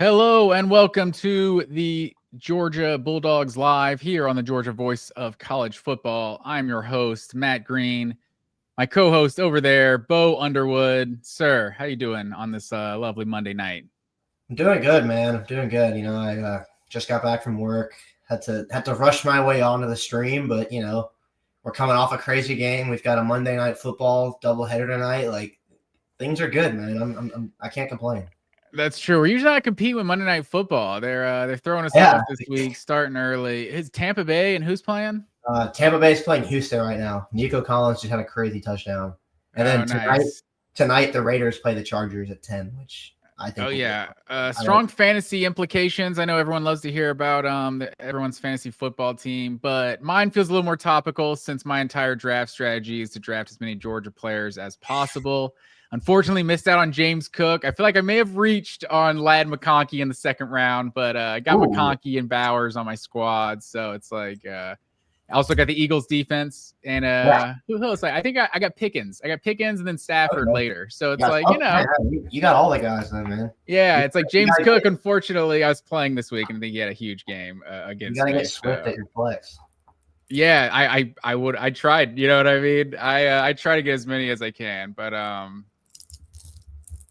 Hello and welcome to the Georgia Bulldogs Live here on the Georgia Voice of College Football. I'm your host, Matt Green. My co-host over there, Bo Underwood. Sir, how you doing on this lovely Monday night? I'm doing good, man. I'm doing good. I just got back from work. Had to rush my way onto the stream, but we're coming off a crazy game. We've got a Monday night football doubleheader tonight. Like things are good, man. I can't complain. That's true. We're usually not competing with Monday Night Football. They're throwing us off this week, starting early. Is Tampa Bay and who's playing? Tampa Bay's playing Houston right now. Nico Collins just had a crazy touchdown, and then tonight the Raiders play the Chargers at 10, which I think. Oh yeah, strong fantasy implications. I know everyone loves to hear about everyone's fantasy football team, but mine feels a little more topical since my entire draft strategy is to draft as many Georgia players as possible. Unfortunately, missed out on James Cook. I feel like I may have reached on Ladd McConkey in the second round, but I got McConkey and Bowers on my squad, so it's like I also got the Eagles defense and who else? I think I got Pickens. I got Pickens and then Stafford later. So it's you got all the guys then, man. Yeah, it's like James Cook. Unfortunately, I was playing this week and I think he had a huge game against. You gotta get Swift at your flex. Yeah, I tried. You know what I mean? I try to get as many as I can, but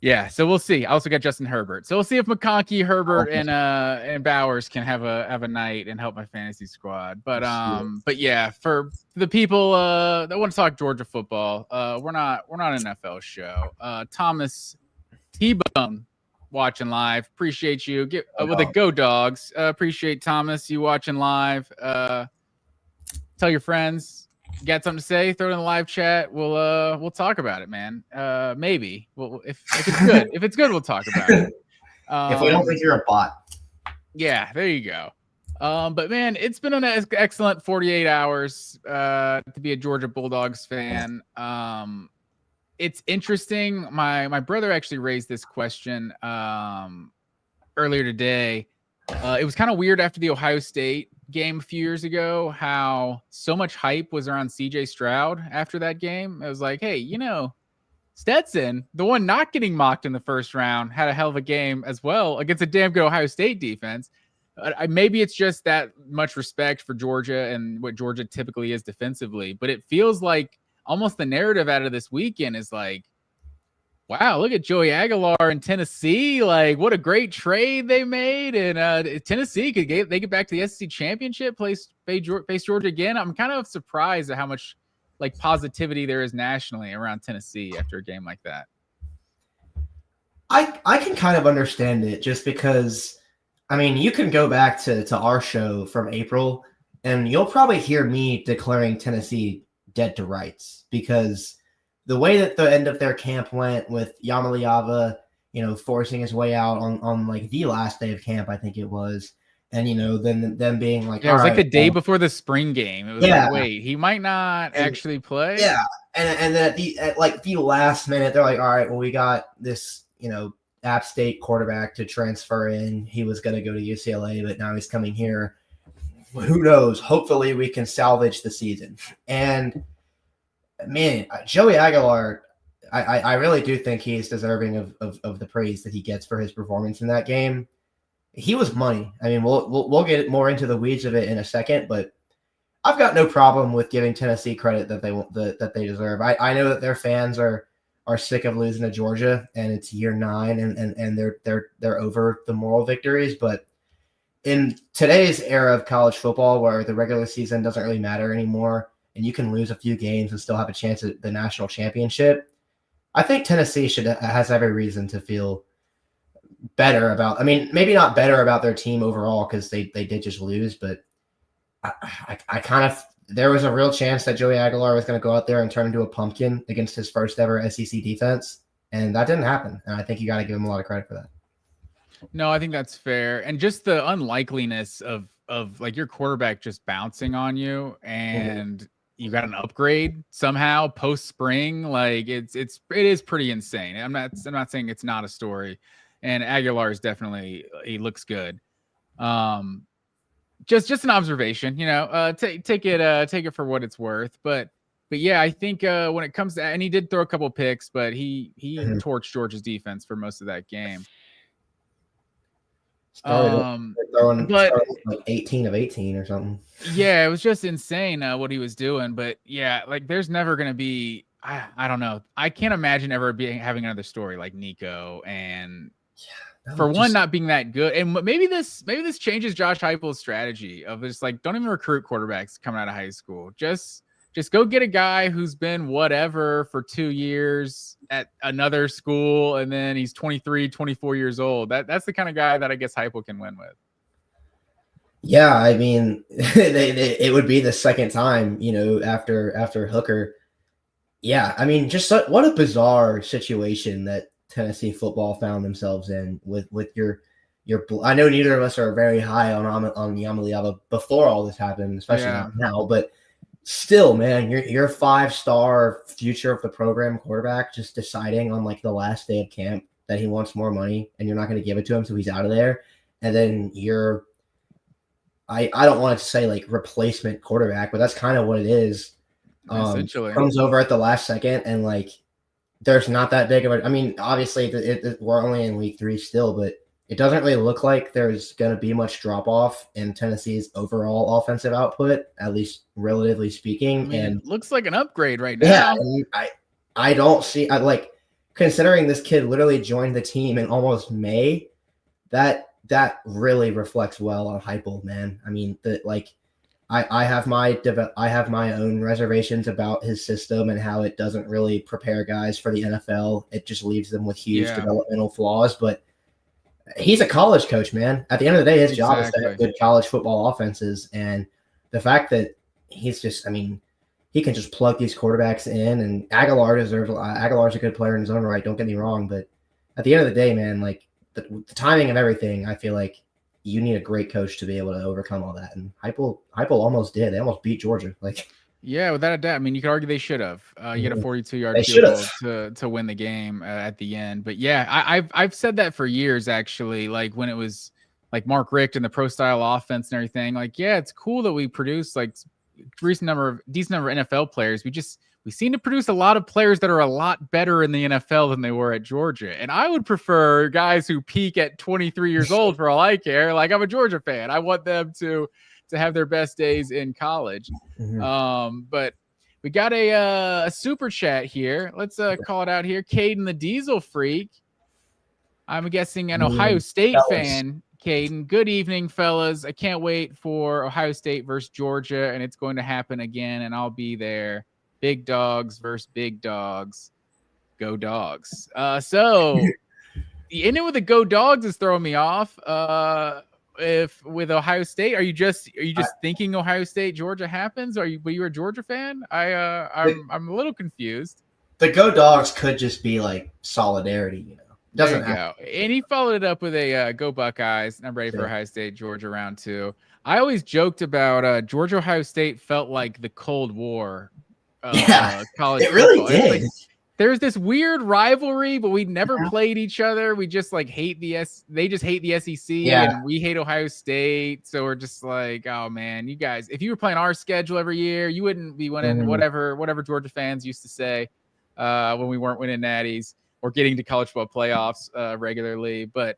yeah, so we'll see. I also got Justin Herbert. So we'll see if McConkey, Herbert, and Bowers can have a night and help my fantasy squad. But yeah, for the people that want to talk Georgia football, we're not an NFL show. Thomas T-Bone watching live. Appreciate you. With the Go Dogs. Appreciate Thomas you watching live. Tell your friends. You got something to say? Throw it in the live chat. We'll talk about it, man. Maybe. Well, if it's good, we'll talk about it. If we don't think you're a bot. Yeah, there you go. But man, it's been an excellent 48 hours to be a Georgia Bulldogs fan. It's interesting. My brother actually raised this question earlier today. It was kind of weird after the Ohio State game a few years ago how so much hype was around CJ Stroud after that game. It was like, hey, Stetson, the one not getting mocked in the first round, had a hell of a game as well against a damn good Ohio State defense. Maybe it's just that much respect for Georgia and what Georgia typically is defensively, but it feels like almost the narrative out of this weekend is like, wow, look at Joey Aguilar in Tennessee. Like, what a great trade they made. And Tennessee they get back to the SEC championship, face Georgia again. I'm kind of surprised at how much like positivity there is nationally around Tennessee after a game like that. I can kind of understand it just because, I mean, you can go back to our show from April and you'll probably hear me declaring Tennessee dead to rights because the way that the end of their camp went with Yamaliava, forcing his way out on like the last day of camp, I think it was. And, then them being like, yeah, it was like the day before the spring game. It was like, wait, he might not actually play. Yeah. And then at the last minute, they're like, all right, well, we got this, App State quarterback to transfer in. He was going to go to UCLA, but now he's coming here. Who knows? Hopefully we can salvage the season. And man, Joey Aguilar, I really do think he is deserving of the praise that he gets for his performance in that game. He was money. I mean, we'll get more into the weeds of it in a second, but I've got no problem with giving Tennessee credit that they deserve. I know that their fans are sick of losing to Georgia, and it's year 9, and they're over the moral victories. But in today's era of college football, where the regular season doesn't really matter anymore, and you can lose a few games and still have a chance at the national championship, I think Tennessee has every reason to feel better about. I mean, maybe not better about their team overall because they did just lose, but I kind of, there was a real chance that Joey Aguilar was going to go out there and turn into a pumpkin against his first ever SEC defense, and that didn't happen. And I think you got to give him a lot of credit for that. No, I think that's fair, and just the unlikeliness of like your quarterback just bouncing on you and. You got an upgrade somehow post spring. Like it is pretty insane. I'm not saying it's not a story, and Aguilar is definitely, he looks good. Just an observation, take it for what it's worth. But yeah, I think when it comes to, and he did throw a couple picks, but he torched Georgia's defense for most of that game. Started But like 18 of 18 or something. yeah, it was just insane what he was doing. But yeah, like there's never gonna be. I don't know. I can't imagine ever having another story like Nico, and for one, not being that good. And maybe this changes Josh Heupel's strategy of just like don't even recruit quarterbacks coming out of high school. Just go get a guy who's been whatever for 2 years at another school, and then he's 23, 24 years old. That's the kind of guy that I guess Heupel can win with. Yeah, I mean, it would be the second time, after Hooker. Yeah, I mean, just what a bizarre situation that Tennessee football found themselves in with your. I know neither of us are very high on Yamaliava before all this happened, especially not now, but still, man, your 5-star future of the program quarterback just deciding on like the last day of camp that he wants more money and you're not going to give it to him, so he's out of there, and then I don't want to say like replacement quarterback, but that's kind of what it is. Essentially comes over at the last second, and like there's not that big of a. I mean, obviously we're only in week 3 still, but it doesn't really look like there's going to be much drop off in Tennessee's overall offensive output, at least relatively speaking. I mean, and it looks like an upgrade right now. Yeah, I don't see. Like considering this kid literally joined the team in almost May, that really reflects well on Heupel, man. I mean, I have my own reservations about his system and how it doesn't really prepare guys for the NFL. It just leaves them with huge developmental flaws. But he's a college coach, man. At the end of the day, his job is to have good college football offenses. And the fact that he's just, I mean, he can just plug these quarterbacks in. And Aguilar's a good player in his own right. Don't get me wrong, but at the end of the day, man, like the timing of everything, I feel like you need a great coach to be able to overcome all that. And Heupel almost did. They almost beat Georgia. Yeah, without a doubt. I mean, you could argue they should have. You get a 42-yard field goal to win the game at the end. But yeah, I've said that for years actually. Like when it was like Mark Richt and the pro style offense and everything. Like, yeah, it's cool that we produce like decent number of NFL players. We seem to produce a lot of players that are a lot better in the NFL than they were at Georgia. And I would prefer guys who peak at 23 years old for all I care. Like I'm a Georgia fan. I want them to have their best days in college. But we got a super chat here. Let's call it out here. Caden the Diesel Freak. I'm guessing an Ohio State fan. Caden, good evening, fellas. I can't wait for Ohio State versus Georgia, and it's going to happen again, and I'll be there. Big dogs versus big dogs. Go dogs. So the ending with the go dogs is throwing me off. If with Ohio State, are you just thinking Ohio State Georgia happens? But you're a Georgia fan? I'm a little confused. The go dogs could just be like solidarity, Doesn't go. And he followed it up with a go Buckeyes. I'm ready for Ohio State Georgia round 2. I always joked about Georgia Ohio State felt like the Cold War. College it really did. Like, there's this weird rivalry, but we never played each other. We just like hate they just hate the SEC and we hate Ohio State. So we're just like, oh man, you guys, if you were playing our schedule every year, you wouldn't be winning whatever Georgia fans used to say when we weren't winning natties or getting to college football playoffs regularly. But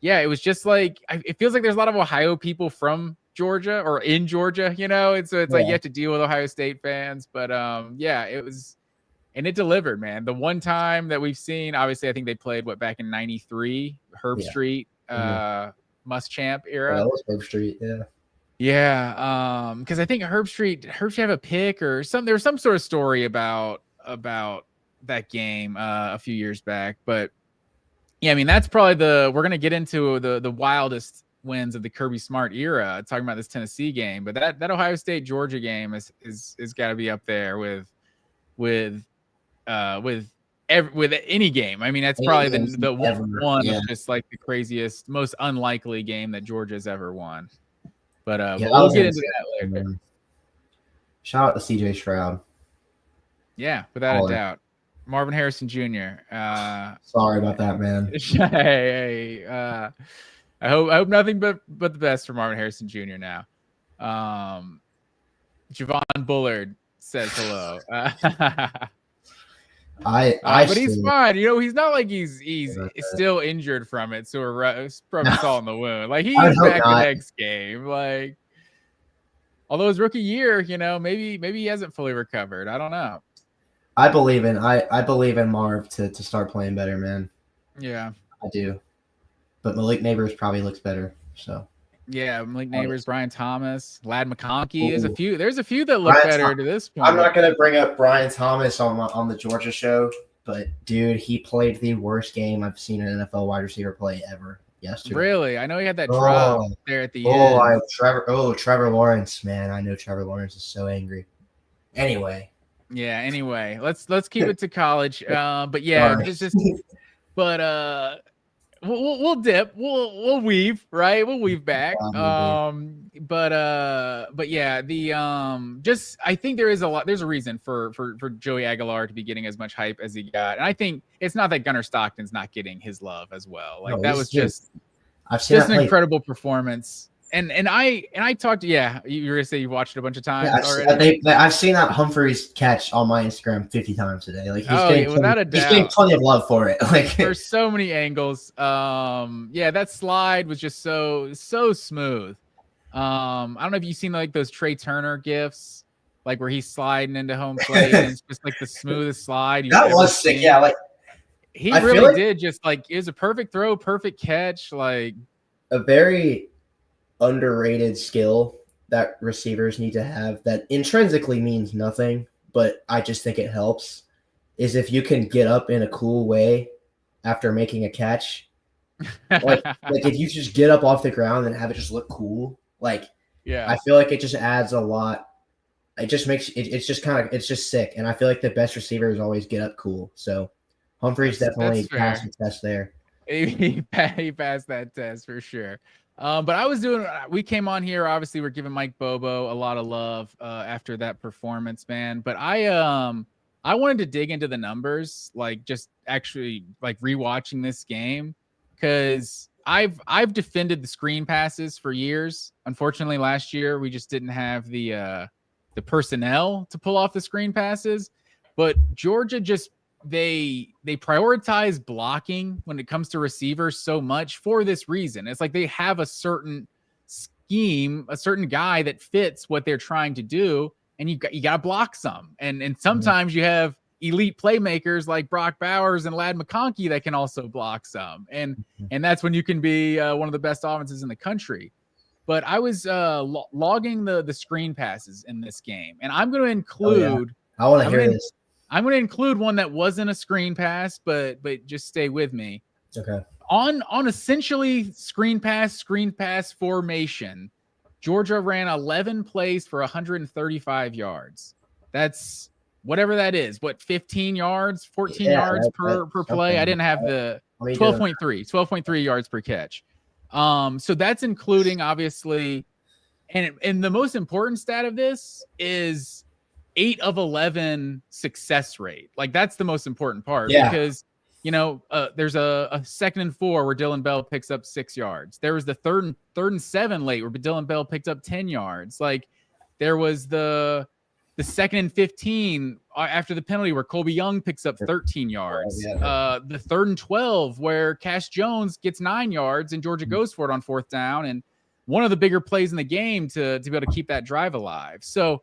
yeah, it was just like, it feels like there's a lot of Ohio people from Georgia or in Georgia, and so it's like you have to deal with Ohio State fans. But yeah, it was, and it delivered, man. The one time that we've seen, obviously, I think they played back in '93, Herb Street, Muschamp era. That was Herb Street, yeah. Because I think Herb Street have a pick or something. There was some sort of story about that game a few years back. But yeah, I mean, that's probably we're gonna get into the wildest wins of the Kirby Smart era, talking about this Tennessee game. But that Ohio State Georgia game is got to be up there with any game. I mean, that's probably the one of just like the craziest, most unlikely game that Georgia's ever won. But we'll get into that later. Shout out to CJ Stroud. Yeah, without a doubt. Marvin Harrison Jr. Sorry about that, man. Hey, I hope nothing but the best for Marvin Harrison Jr. now. Javon Bullard says hello. But he's fine. You know, he's not like he's still injured from it. So we're rubbing salt in the wound. Like he's back the next game. Like, although his rookie year, you know, maybe he hasn't fully recovered. I don't know. I believe in Marv to start playing better, man. Yeah, I do. But Malik Neighbors probably looks better. So yeah, Malik Neighbors, Brian Thomas, Lad McConkey. There's a few that look better to this point. I'm not gonna bring up Brian Thomas on the Georgia show, but dude, he played the worst game I've seen an NFL wide receiver play ever yesterday. Really? I know he had that drop there at the end. Trevor Lawrence, man. I know Trevor Lawrence is so angry. Anyway. Yeah, anyway. Let's keep it to college. But yeah, we'll dip. We'll weave, right? We'll weave back. But yeah, I think there's a reason for Joey Aguilar to be getting as much hype as he got. And I think it's not that Gunnar Stockton's not getting his love as well. Like that was just an incredible performance. And I talked, yeah, you were gonna say you watched it a bunch of times already. I've seen that Humphreys catch on my Instagram 50 times today. Like he's getting plenty of love for it. Like there's so many angles. Yeah, that slide was just so smooth. I don't know if you've seen like those Trey Turner gifs, like where he's sliding into home plate and it's just like the smoothest slide. That was sick. Yeah, like he really did just like it was a perfect throw, perfect catch, like a very underrated skill that receivers need to have that intrinsically means nothing, but I just think it helps, is if you can get up in a cool way after making a catch. like if you just get up off the ground and have it just look cool, like yeah, I feel like it just adds a lot. It just makes it's just sick. And I feel like the best receivers always get up cool. So Humphreys definitely passed the test there. He passed that test for sure. But we came on here, obviously we're giving Mike Bobo a lot of love after that performance, man. But I wanted to dig into the numbers, like just actually like rewatching this game, because I've defended the screen passes for years. Unfortunately, last year we just didn't have the personnel to pull off the screen passes. But Georgia just they prioritize blocking when it comes to receivers so much for this reason. It's like they have a certain scheme, a certain guy that fits what they're trying to do, and you got to block some. And sometimes you have elite playmakers like Brock Bowers and Lad McConkey that can also block some. And that's when you can be one of the best offenses in the country. But I was logging the screen passes in this game, and I'm going to include. I want to hear this. I'm going to include one that wasn't a screen pass, but just stay with me. Okay. On essentially screen pass formation, Georgia ran 11 plays for 135 yards. That's whatever that is. What, 15 yards, 14 yards per play? I didn't have the 12.3 yards per catch. So that's including obviously, and the most important stat of this is 8 of 11 success rate. Like that's the most important part because there's a 2nd and 4 where Dylan Bell picks up 6 yards. There was the third and 7 late where Dylan Bell picked up 10 yards. Like there was the 2nd and 15 after the penalty where Colby Young picks up 13 yards. The 3rd and 12 where Cash Jones gets 9 yards and Georgia goes for it on 4th down. And one of the bigger plays in the game to be able to keep that drive alive. So,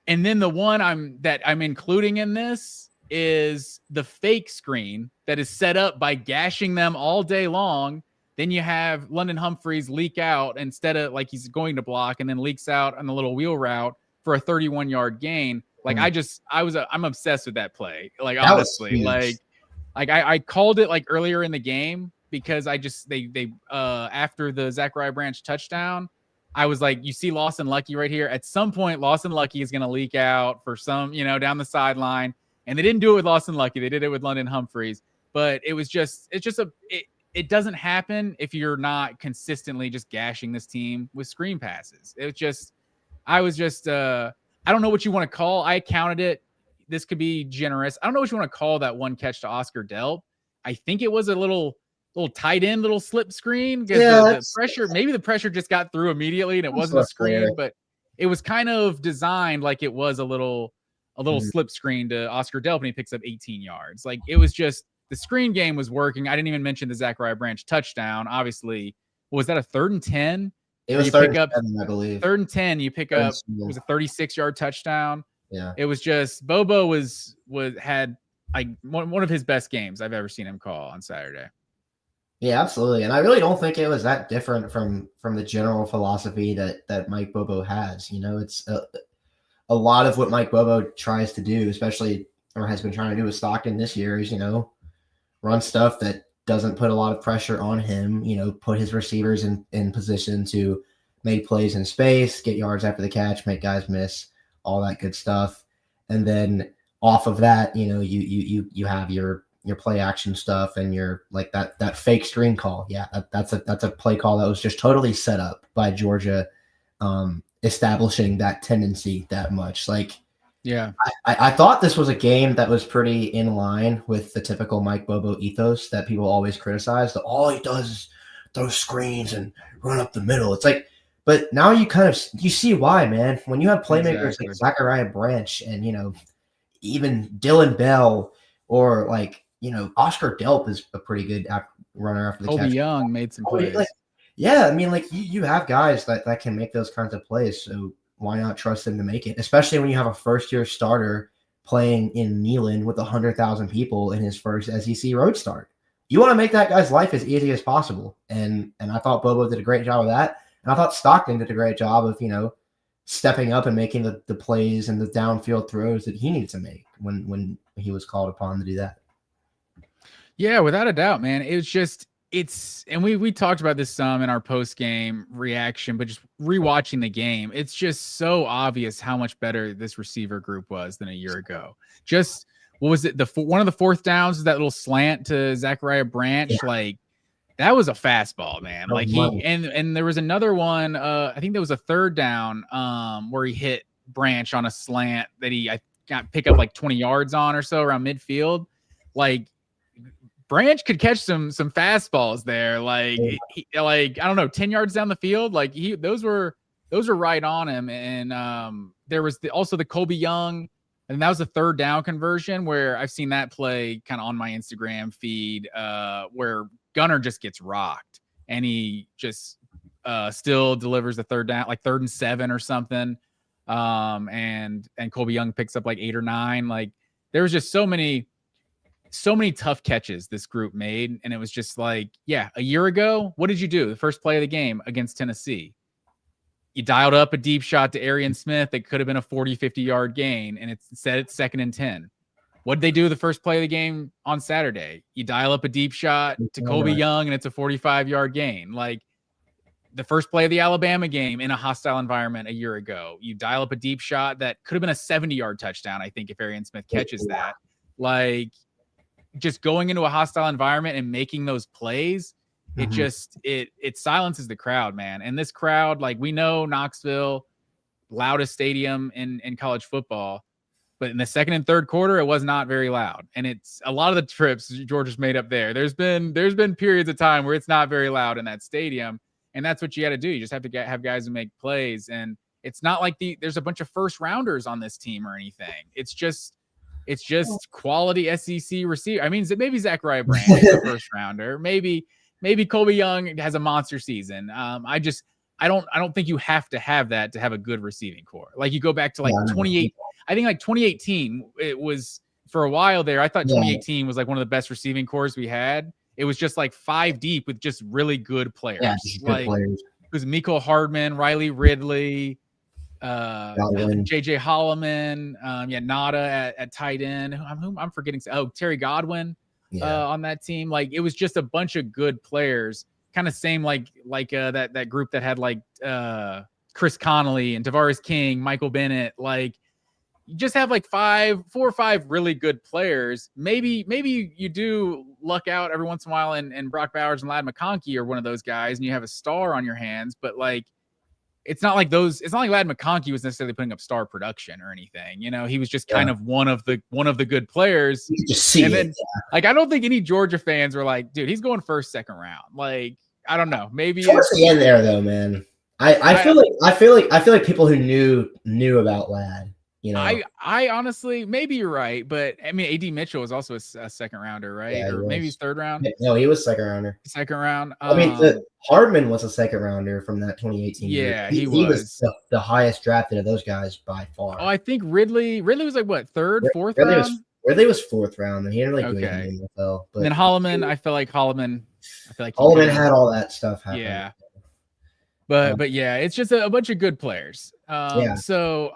and then the one I'm including in this is the fake screen that is set up by gashing them all day long. Then you have London Humphreys leak out instead of like he's going to block and then leaks out on the little wheel route for a 31-yard gain. Like I'm obsessed with that play. Like that honestly, I called it like earlier in the game because they after the Zachariah Branch touchdown, I was like, you see Lawson Lucky right here. At some point, Lawson Lucky is going to leak out for some, down the sideline. And they didn't do it with Lawson Lucky. They did it with London Humphreys. But it doesn't happen if you're not consistently just gashing this team with screen passes. I don't know what you want to call. I counted it. This could be generous. I don't know what you want to call that one catch to Oscar Delp. I think it was a little tight end, little slip screen because the pressure just got through immediately and it wasn't a screen, but it was kind of designed like it was a little a little slip screen to Oscar Delp and he picks up 18 yards. Like it was just the screen game was working. I didn't even mention the Zachariah Branch touchdown. Obviously, was that a 3rd and 10? It was 3rd and 10, I believe. 3rd and 10, you pick up, it was a 36-yard touchdown. Yeah. It was just Bobo had like one of his best games I've ever seen him call on Saturday. Yeah, absolutely. And I really don't think it was that different from the general philosophy that Mike Bobo has. You know, it's a lot of what Mike Bobo tries to do, especially or has been trying to do with Stockton this year, is, you know, run stuff that doesn't put a lot of pressure on him, you know, put his receivers in position to make plays in space, get yards after the catch, make guys miss, all that good stuff. And then off of that, you know, you have your play action stuff and your like that fake screen call. Yeah, that's a play call that was just totally set up by Georgia, establishing that tendency that much. Like, yeah, I thought this was a game that was pretty in line with the typical Mike Bobo ethos that people always criticize. That all he does is throw screens and run up the middle. It's like, but now you see why, man. When you have playmakers like Zachariah Branch and, you know, even Dylan Bell or like, you know, Oscar Delp is a pretty good runner after the catch. Kobe Young made some plays. Like, yeah, I mean, like you have guys that can make those kinds of plays. So why not trust them to make it? Especially when you have a first-year starter playing in Neyland with 100,000 people in his first SEC road start. You want to make that guy's life as easy as possible. And I thought Bobo did a great job of that. And I thought Stockton did a great job of, you know, stepping up and making the plays and the downfield throws that he needed to make when he was called upon to do that. Yeah, without a doubt, man. And we talked about this some in our post-game reaction, but just rewatching the game, it's just so obvious how much better this receiver group was than a year ago. Just, what was it? One of the 4th downs was that little slant to Zachariah Branch. Yeah. Like, that was a fastball, man. Like and there was another one, I think there was a 3rd down where he hit Branch on a slant that I got pick up like 20 yards on or so around midfield. Like, Branch could catch some fastballs there, like I don't know, 10 yards down the field. Like those were right on him. And there was also the Kobe Young, and that was a 3rd down conversion where I've seen that play kind of on my Instagram feed, where Gunner just gets rocked and he just still delivers the 3rd down, like 3rd and 7 or something. And Kobe Young picks up like 8 or 9. Like there was just so many tough catches this group made. And it was just like, yeah, a year ago, what did you do? The first play of the game against Tennessee, you dialed up a deep shot to Arian Smith that could have been a 40, 50-yard gain, and it's 2nd and 10. What did they do the first play of the game on Saturday? You dial up a deep shot to Kobe Young, and it's a 45-yard gain. Like the first play of the Alabama game in a hostile environment a year ago, you dial up a deep shot that could have been a 70-yard touchdown, I think, if Arian Smith catches that. Like, just going into a hostile environment and making those plays, it silences the crowd, man. And this crowd, like, we know Knoxville, loudest stadium in college football, but in the 2nd and 3rd quarter, it was not very loud. And it's a lot of the trips Georgia's made up there. There's been periods of time where it's not very loud in that stadium, and that's what you got to do. You just have to have guys who make plays, and it's not like there's a bunch of first rounders on this team or anything. It's just quality SEC receiver. I mean, maybe Zachariah Branch is a first rounder. Maybe Kobe Young has a monster season. I don't think you have to have that to have a good receiving core. Like you go back to like 28. I think like 2018, it was for a while there. I thought 2018 was like one of the best receiving cores we had. It was just like 5 deep with just really good players. Yeah, like players. It was Miko Hardman, Riley Ridley, JJ Holloman, Nada at tight end. I'm forgetting. Oh, Terry Godwin on that team. Like it was just a bunch of good players. Kind of same like that group that had like Chris Connolly and Tavares King, Michael Bennett. Like you just have like 4 or 5 really good players. Maybe you do luck out every once in a while and Brock Bowers and Ladd McConkey are one of those guys and you have a star on your hands, but like it's not like Ladd McConkey was necessarily putting up star production or anything. You know, he was just kind of one of the good players. You just see and then, like, I don't think any Georgia fans were like, dude, he's going first, 2nd round. Like, I don't know. Maybe towards the end there though, man. I feel like people who knew about Ladd You know, I honestly, maybe you're right, but I mean, AD Mitchell was also a second rounder, right? yeah, he Or maybe he's was. third round. No, he was second rounder. Second round. I mean, Hardman was a second rounder from that 2018 group. Yeah, He was the highest drafted of those guys by Oh, far. I think Ridley was like what, third, fourth Ridley round? was fourth round, and he didn't really do anything in the NFL. And then But Holloman, I feel like he Holloman had all that stuff happen. Yeah. But yeah, it's just a bunch of good players. Yeah. So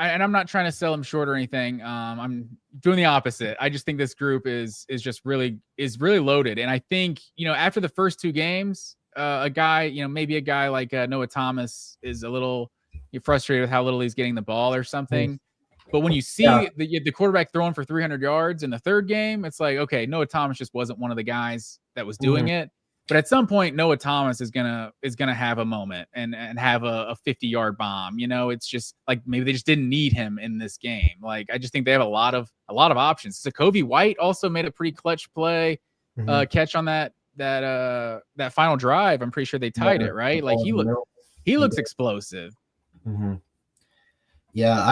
and I'm not trying to sell him short or anything. I'm doing the opposite. I just think this group is really loaded. And I think, after the first two games, a guy, maybe a guy like Noah Thomas is a little frustrated with how little he's getting the ball or something. But when you see the quarterback throwing for 300 yards in the third game, it's like, okay, Noah Thomas just wasn't one of the guys that was doing it. But at some point, Noah Thomas is gonna have a moment and have a 50-yard bomb. It's just like maybe they just didn't need him in this game. Like I just think they have a lot of options. Sokovie White also made a pretty clutch play catch on that final drive. I'm pretty sure they tied it, right? Like he looks explosive. Yeah,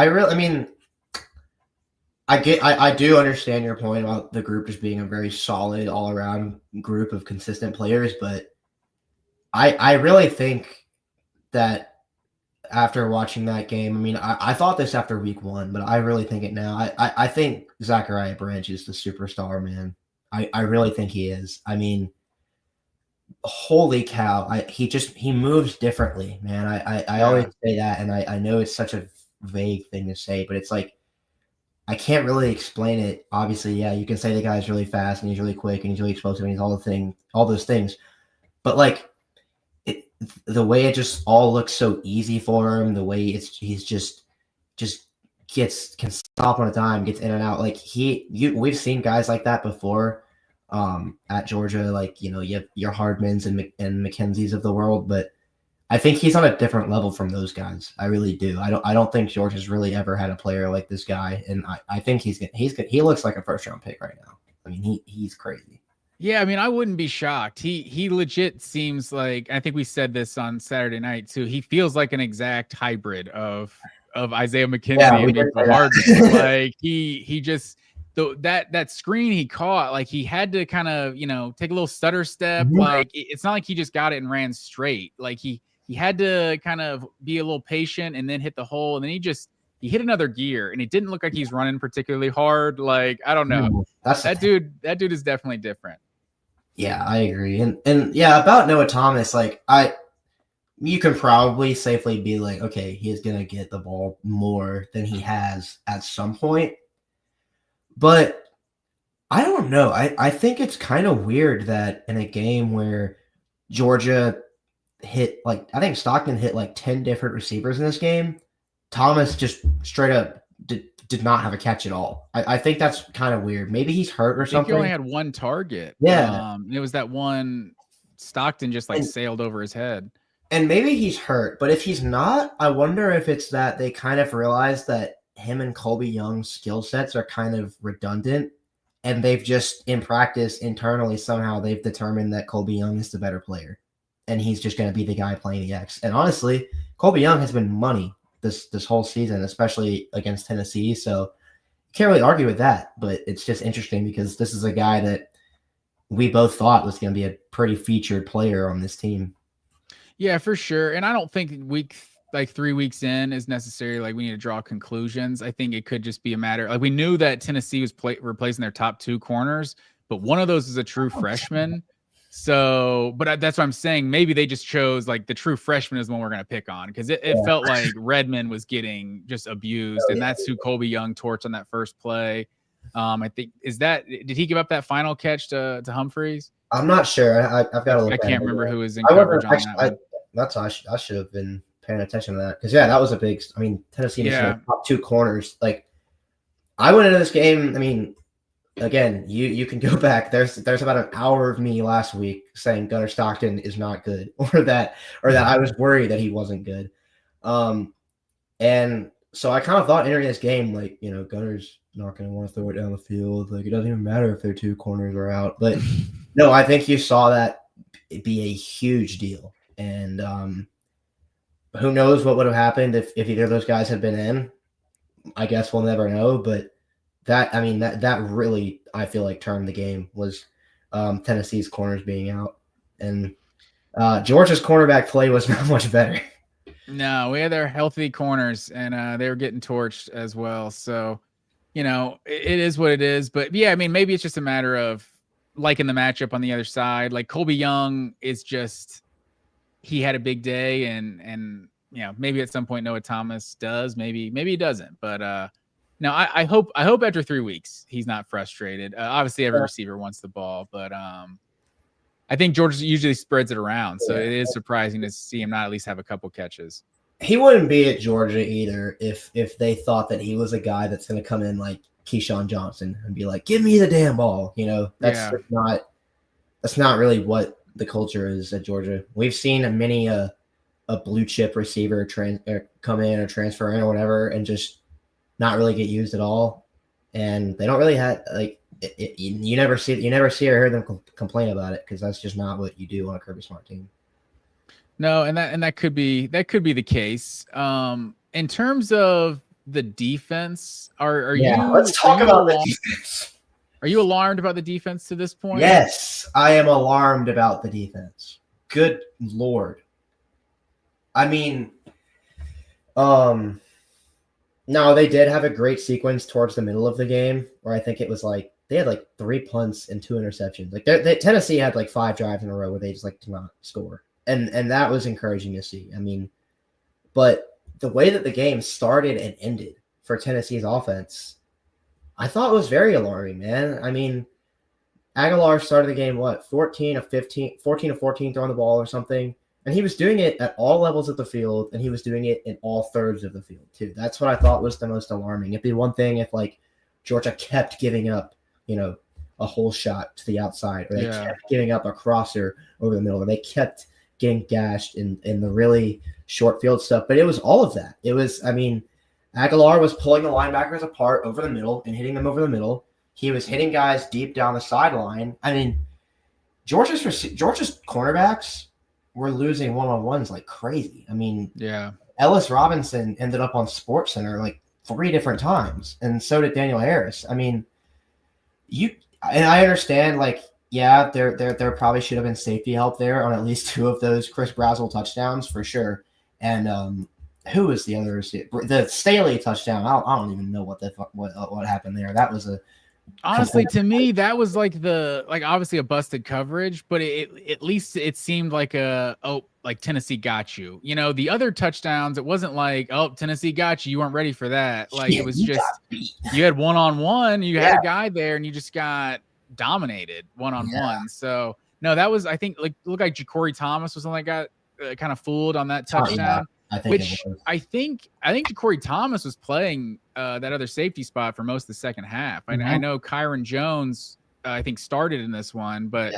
I do understand your point about the group just being a very solid all around group of consistent players, but I really think that after watching that game, I mean, I thought this after week 1, but I really think it now. I think Zachariah Branch is the superstar, man. I really think he is. I mean, holy cow. He moves differently, man. I always say that, and I know it's such a vague thing to say, but it's like, I can't really explain it. Obviously, yeah, you can say the guy's really fast and he's really quick and he's really explosive and he's all those things. But like the way it just all looks so easy for him, the way he's just can stop on a dime, gets in and out. Like we've seen guys like that before at Georgia. Like you have your Hardmans and McKenzie's of the world, but I think he's on a different level from those guys. I really do. I don't think Georgia's really ever had a player like this guy, and I think he's good. He looks like a first-round pick right now. I mean, he's crazy. Yeah, I mean, I wouldn't be shocked. He legit seems like, I think we said this on Saturday night too. He feels like an exact hybrid of Isaiah McKenzie and Hardman. Like he just that screen he caught, like he had to kind of take a little stutter step. Like it's not like he just got it and ran straight. Like he had to kind of be a little patient and then hit the hole. And then he hit another gear and it didn't look like he's running particularly hard. Like, I don't know. That dude is definitely different. Yeah, I agree. And yeah, about Noah Thomas, like you can probably safely be like, okay, he's going to get the ball more than he has at some point. But I don't know. I think it's kind of weird that in a game where Georgia hit, like, I think Stockton hit like 10 different receivers in this game, Thomas just straight up did not have a catch at all. I think that's kind of weird. Maybe he's hurt or something. He only had one target. Yeah. It was that one Stockton just sailed over his head. And maybe he's hurt, but if he's not, I wonder if it's that they kind of realized that him and Colby Young's skill sets are kind of redundant, and they've just, in practice, internally, somehow they've determined that Colby Young is the better player, and he's just going to be the guy playing the X. And honestly, Colby Young has been money this whole season, especially against Tennessee, so you can't really argue with that, but it's just interesting because this is a guy that we both thought was going to be a pretty featured player on this team. Yeah, for sure. And I don't think 3 weeks in is necessary. Like we need to draw conclusions. I think it could just be a matter. Like we knew that Tennessee was replacing their top 2 corners, but one of those is a true freshman. So, but that's what I'm saying. Maybe they just chose like the true freshman is the one we're going to pick on because it felt like Redmond was getting just abused, and that's who Colby Young torched on that first play. I think did he give up that final catch to Humphreys? I'm not sure. I've got to look. I can't remember who was in coverage on that. I should have been paying attention to that because that was a big. I mean, Tennessee top 2 corners. Like I went into this game. I mean, again, you can go back. There's about an hour of me last week saying Gunnar Stockton is not good, or that I was worried that he wasn't good. And so I kind of thought entering this game, like, Gunnar's not going to want to throw it down the field. Like, it doesn't even matter if their 2 corners are out. But no, I think you saw that be a huge deal. And who knows what would have happened if either of those guys had been in. I guess we'll never know. But that really, I feel like, turned the game was Tennessee's corners being out. And Georgia's cornerback play was not much better. No, we had their healthy corners, and they were getting torched as well. So, it is what it is. But yeah, I mean, maybe it's just a matter of liking the matchup on the other side. Like Colby Young is just, he had a big day, and maybe at some point Noah Thomas does, maybe he doesn't. But no, I hope after 3 weeks he's not frustrated. Obviously, every receiver wants the ball, but I think Georgia usually spreads it around, so it is surprising to see him not at least have a couple catches. He wouldn't be at Georgia either if they thought that he was a guy that's going to come in like Keyshawn Johnson and be like, "Give me the damn ball." That's not really what the culture is at Georgia. We've seen many a blue chip receiver come in or transfer in or whatever and just not really get used at all, and they don't really have like. You never see or hear them complain about it because that's just not what you do on a Kirby Smart team. No, and that could be the case. In terms of the defense, let's talk about the defense. Are you alarmed about the defense to this point? Yes, I am alarmed about the defense. Good Lord. I mean, no, they did have a great sequence towards the middle of the game where I think it was like they had like 3 punts and 2 interceptions. Like Tennessee had like 5 drives in a row where they just like did not score. And that was encouraging to see. I mean, but the way that the game started and ended for Tennessee's offense, I thought was very alarming, man. I mean, Aguilar started the game, 14 of 14 throwing the ball or something. And he was doing it at all levels of the field, and he was doing it in all thirds of the field, too. That's what I thought was the most alarming. It'd be one thing if, like, Georgia kept giving up, a whole shot to the outside, or they kept giving up a crosser over the middle, or they kept getting gashed in the really short field stuff. But it was all of that. It was, Aguilar was pulling the linebackers apart over the middle and hitting them over the middle. He was hitting guys deep down the sideline. I mean, Georgia's cornerbacks were losing one-on-ones like crazy. I mean, Ellis Robinson ended up on SportsCenter like 3 different times, and so did Daniel Harris. I mean, and I understand, like, yeah, there probably should have been safety help there on at least 2 of those Chris Brazzell touchdowns for sure. And who was the other receiver? The Staley touchdown. I don't even know what happened there. That was honestly, to me, that was like obviously a busted coverage, but at least it seemed like like Tennessee got you. The other touchdowns, it wasn't like, oh, Tennessee got you. You weren't ready for that. Like, it was just, you had one-on-one, you had a guy there, and you just got dominated one-on-one. So no, that was, I think, like, looked like Ja'Cory Thomas was the one that got kind of fooled on that touchdown. I think Ja'Cory Thomas was playing that other safety spot for most of the second half. I know Kyron Jones, I think, started in this one, but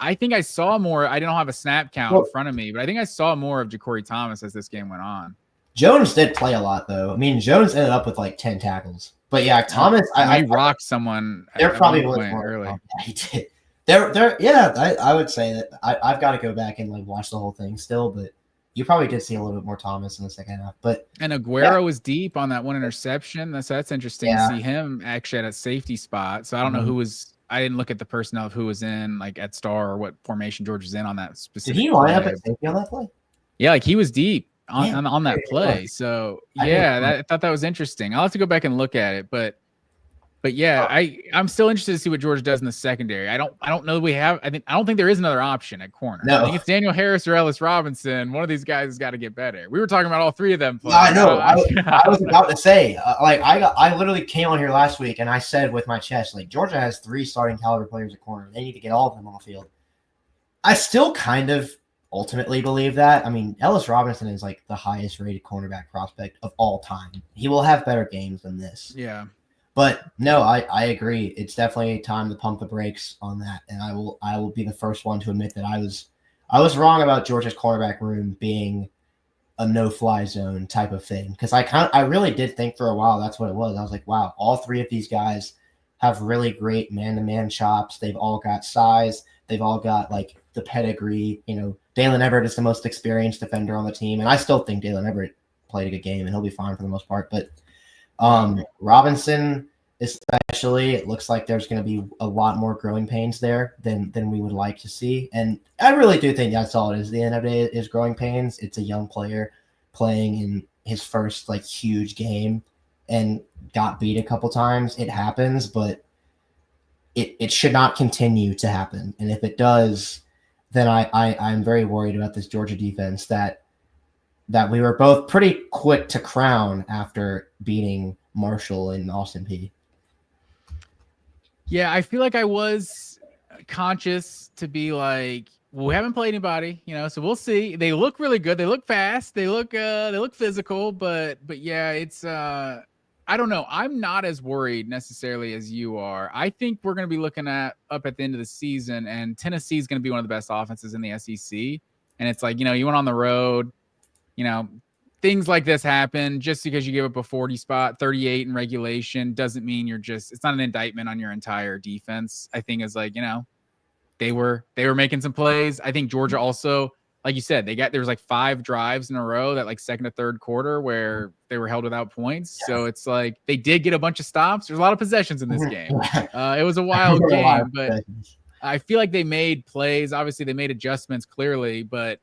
I think I saw more. I don't have a snap count in front of me, but I think I saw more of Ja'Cory Thomas as this game went on. Jones did play a lot, though. I mean, Jones ended up with like 10 tackles. But yeah, Thomas, I rocked someone. There probably was more early. He did. I would say that I've got to go back and like watch the whole thing still, but you probably did see a little bit more Thomas in the second half. And Aguero was deep on that one interception. That's interesting to see him actually at a safety spot. So I don't know who was. I didn't look at the personnel of who was in like at star or what formation George was in on that specific. Did he line up at safety on that play? Yeah, like he was deep on that play. So I thought that was interesting. I'll have to go back and look at it, but yeah, I'm still interested to see what Georgia does in the secondary. I don't know that we have. I don't think there is another option at corner. No. I think it's Daniel Harris or Ellis Robinson. One of these guys has got to get better. We were talking about all 3 of them playing. I know. I was about to say, I literally came on here last week and I said with my chest, like, Georgia has 3 starting caliber players at corner. They need to get all of them on the field. I still kind of ultimately believe that. I mean, Ellis Robinson is like the highest rated cornerback prospect of all time. He will have better games than this. Yeah. But no, I agree. It's definitely time to pump the brakes on that, and I will be the first one to admit that I was wrong about Georgia's cornerback room being a no-fly zone type of thing, because I really did think for a while that's what it was. I was like, wow, all 3 of these guys have really great man-to-man chops. They've all got size. They've all got like the pedigree. Dalen Everett is the most experienced defender on the team, and I still think Dalen Everett played a good game, and he'll be fine for the most part. But Robinson, especially, it looks like there's going to be a lot more growing pains there than we would like to see. And I really do think that's all it is. At the end of the day, is growing pains. It's a young player playing in his first like huge game and got beat a couple times. It happens, but it should not continue to happen. And if it does, then I'm very worried about this Georgia defense that we were both pretty quick to crown after beating Marshall and Austin Peay. Yeah, I feel like I was conscious to be like, well, we haven't played anybody, so we'll see. They look really good. They look fast. They look physical, but yeah, it's I don't know. I'm not as worried necessarily as you are. I think we're going to be looking up at the end of the season, and Tennessee is going to be one of the best offenses in the SEC. And it's like, you went on the road, things like this happen. Just because you give up a 40 spot, 38 in regulation doesn't mean it's not an indictment on your entire defense. I think it's like, they were making some plays. I think Georgia also, like you said, there was like 5 drives in a row that like second to third quarter where they were held without points. Yeah. So it's like they did get a bunch of stops. There's a lot of possessions in this game. It was a wild game, but I feel like they made plays. Obviously, they made adjustments clearly, but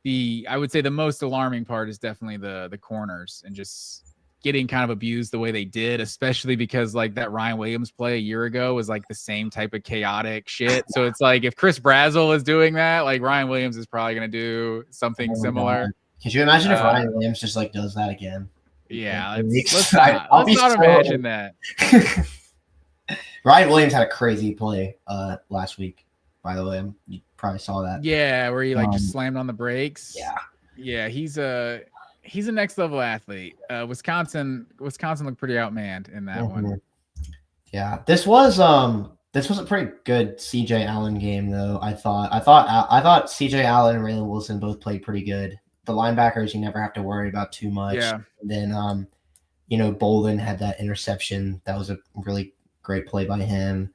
I would say the most alarming part is definitely the corners and just getting kind of abused the way they did, especially because like that Ryan Williams play a year ago was like the same type of chaotic shit. So it's like if Chris Brazzell is doing that, like Ryan Williams is probably going to do something similar. God. Could you imagine if Ryan Williams just like does that again? Yeah, let's not imagine that. Ryan Williams had a crazy play last week, by the way. You probably saw that. Yeah, where he like just slammed on the brakes. Yeah, he's a next level athlete. Wisconsin looked pretty outmanned in that one. Yeah, this was a pretty good CJ Allen game though. I thought CJ Allen and Raylan Wilson both played pretty good. The linebackers you never have to worry about too much. Yeah. And then Bolden had that interception. That was a really great play by him.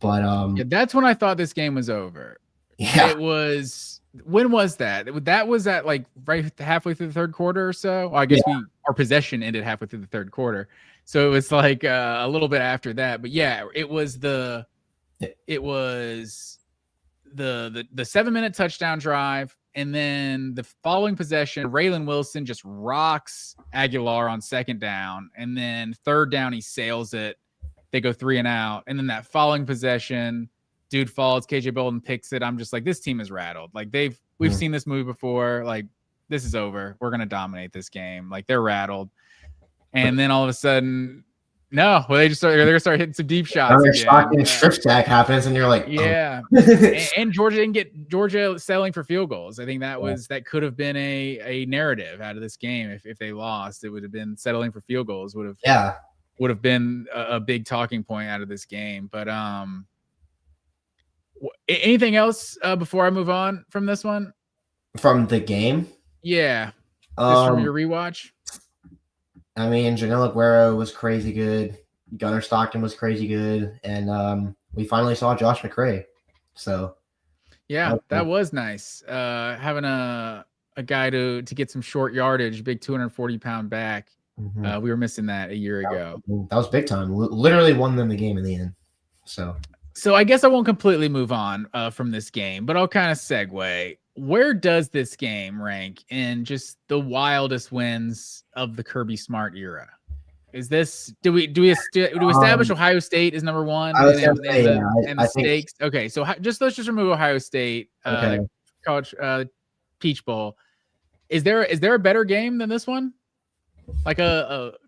But that's when I thought this game was over. Yeah. It was. When was that? That was at like right halfway through the third quarter or so. Well, I guess our possession ended halfway through the third quarter, so it was like a little bit after that. But yeah, it was the 7-minute touchdown drive, and then the following possession, Raylan Wilson just rocks Aguilar on second down, and then third down he sails it. They go 3 and out, and then that following possession. Dude falls, KJ Bolden picks it. I'm just like, this team is rattled. Like we've seen this movie before. Like this is over. We're gonna dominate this game. Like they're rattled. And then all of a sudden, they're gonna start hitting some deep shots. Shocking strip sack happens, and you're like, yeah. And Georgia didn't get settling for field goals. I think that could have been a narrative out of this game. If they lost, it would have been settling for field goals. Would have been a big talking point out of this game. But anything else before I move on from this one? From the game? Yeah. Just from your rewatch? I mean, Janelle Aguero was crazy good. Gunnar Stockton was crazy good. And we finally saw Josh McRae. So yeah, that was nice. Having a guy to get some short yardage, big 240-pound back. Mm-hmm. We were missing that a year ago. That was big time. Literally won them the game in the end. So I guess I won't completely move on from this game, but I'll kind of segue. Where does this game rank in just the wildest wins of the Kirby Smart era? Is this do we establish Ohio State is number one and the stakes? Okay, so let's just remove Ohio State college Peach Bowl. Is there a better game than this one? Like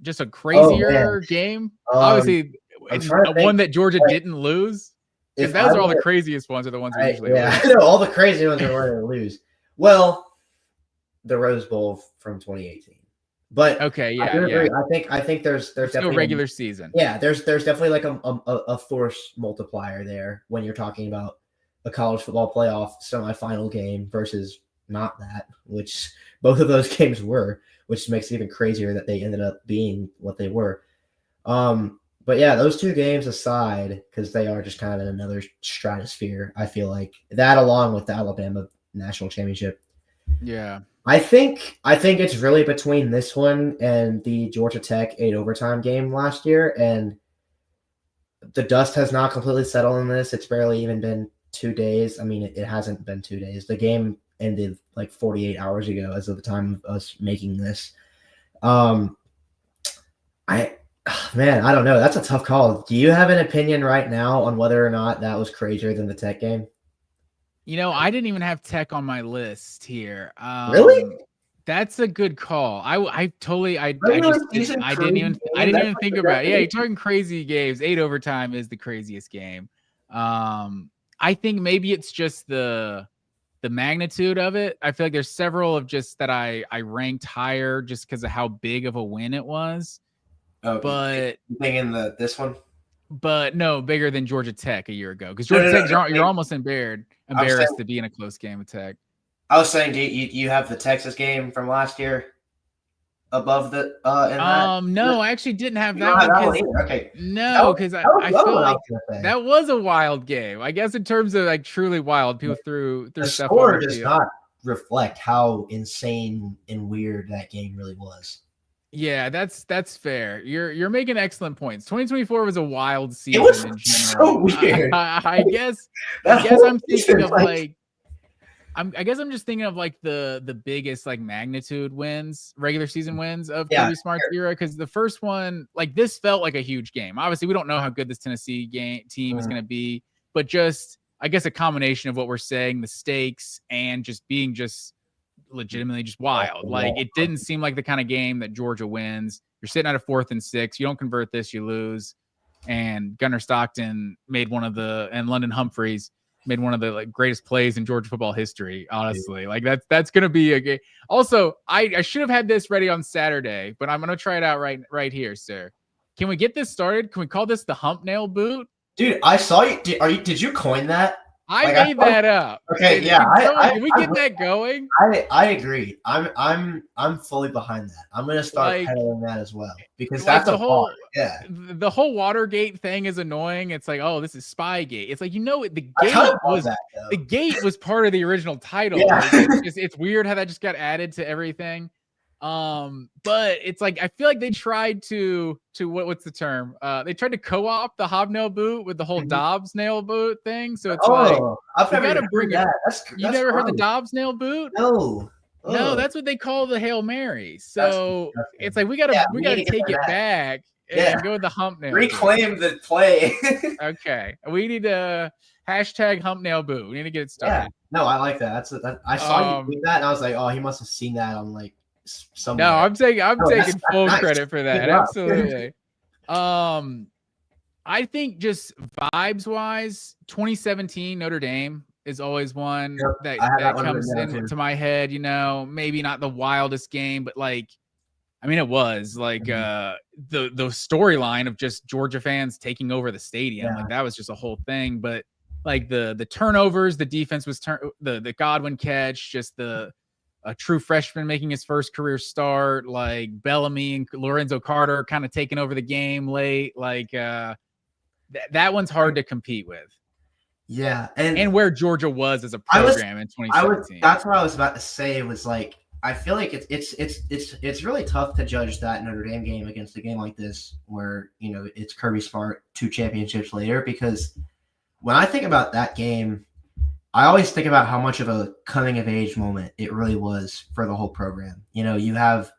just a crazier game? Obviously, it's one that Georgia didn't lose. Because those are all the craziest ones are the ones we usually lose. I know all the crazy ones are going to lose. Well, the Rose Bowl from 2018. But okay, yeah, I agree. I think there's definitely regular season. Yeah, there's definitely like a force multiplier there when you're talking about a college football playoff semifinal game versus not that, which both of those games were, which makes it even crazier that they ended up being what they were. But yeah, those two games aside, because they are just kind of in another stratosphere, I feel like that along with the Alabama national championship. Yeah. I think it's really between this one and the Georgia Tech 8 overtime game last year, and the dust has not completely settled on this. It's barely even been 2 days. I mean, it hasn't been 2 days. The game ended like 48 hours ago as of the time of us making this. Um, I Man, I don't know. That's a tough call. Do you have an opinion right now on whether or not that was crazier than the Tech game? I didn't even have Tech on my list here. Really? That's a good call. I totally I Regular just season I didn't even that's think like the about it. Yeah, you're definition. talking crazy games. 8 overtime is the craziest game. I think maybe it's just the magnitude of it. I feel like there's several of just that I ranked higher just because of how big of a win it was. Oh, But you thinking this one? no, bigger than Georgia Tech a year ago. Because No, Georgia no, Tech, no, you're no. almost I'm saying, embarrassed to be in a close game with Tech. I was saying, do you have the Texas game from last year above the in that? No, I actually didn't have You that don't have one that one because either. Okay, I, that was I the other feel one I like was gonna say. that was a wild game. I guess in terms of like truly wild, people threw The stuff on score the does field. not reflect how insane and weird that game really was. Yeah, that's fair. You're making excellent points. 2024 was a wild It was season in so general. weird. I guess That whole I'm thinking season, of like I guess I'm just thinking of like the biggest like magnitude wins, regular season wins of yeah, Kirby Smart's era. Because the first one, like this felt like a huge game. Obviously, we don't know how good this Tennessee team is going to be, but just I guess a combination of what we're saying, the stakes, and just being just legitimately just wild. Like it didn't seem like the kind of game that Georgia wins. You're sitting at a 4th and 6. You don't convert this, you lose. And Gunnar Stockton made and London Humphreys made one of the like greatest plays in Georgia football history. Honestly, like that's gonna be a game. Also, I should have had this ready on Saturday, but I'm gonna try it out right here, sir. Can we get this started? Can we call this the hump nail boot? Dude, I saw you. Did you coin that? I made that up. Okay, yeah, Can we get that going? I agree. I'm fully behind that. I'm gonna start peddling that as well because that's the a whole bar. Yeah, the whole Watergate thing is annoying. It's like, oh, this is Spygate. It's like the gate was part of the original title. Yeah. Like, it's weird how that just got added to everything. But it's like I feel like they tried to what's the term? They tried to co-op the hobnail boot with the whole Dobbs nail boot thing. So it's I've never gotta bring it. That's You never heard the Dobbs nail boot? No. No, that's what they call the Hail Mary. So it's like we gotta take it back and go with the hump nail. Reclaim the play. Okay, we need to hashtag hump nail boot. We need to get it started. Yeah. No, I like that. I saw you do that, and I was like, oh, he must have seen that on like somewhere. No, I'm taking full nice. credit for that. Absolutely. I think just vibes wise, 2017 Notre Dame is always one that comes into my head. Maybe not the wildest game, but like, I mean, it was like the storyline of just Georgia fans taking over the stadium. Yeah. Like that was just a whole thing. But like the turnovers, the defense was the Godwin catch, just a true freshman making his first career start, like Bellamy and Lorenzo Carter kind of taking over the game late. Like that one's hard to compete with. Yeah, and where Georgia was as a program in 2017. That's what I was about to say. Was like I feel like it's really tough to judge that Notre Dame game against a game like this, where it's Kirby Smart 2 championships later. Because when I think about that game, I always think about how much of a coming of age moment it really was for the whole program. You have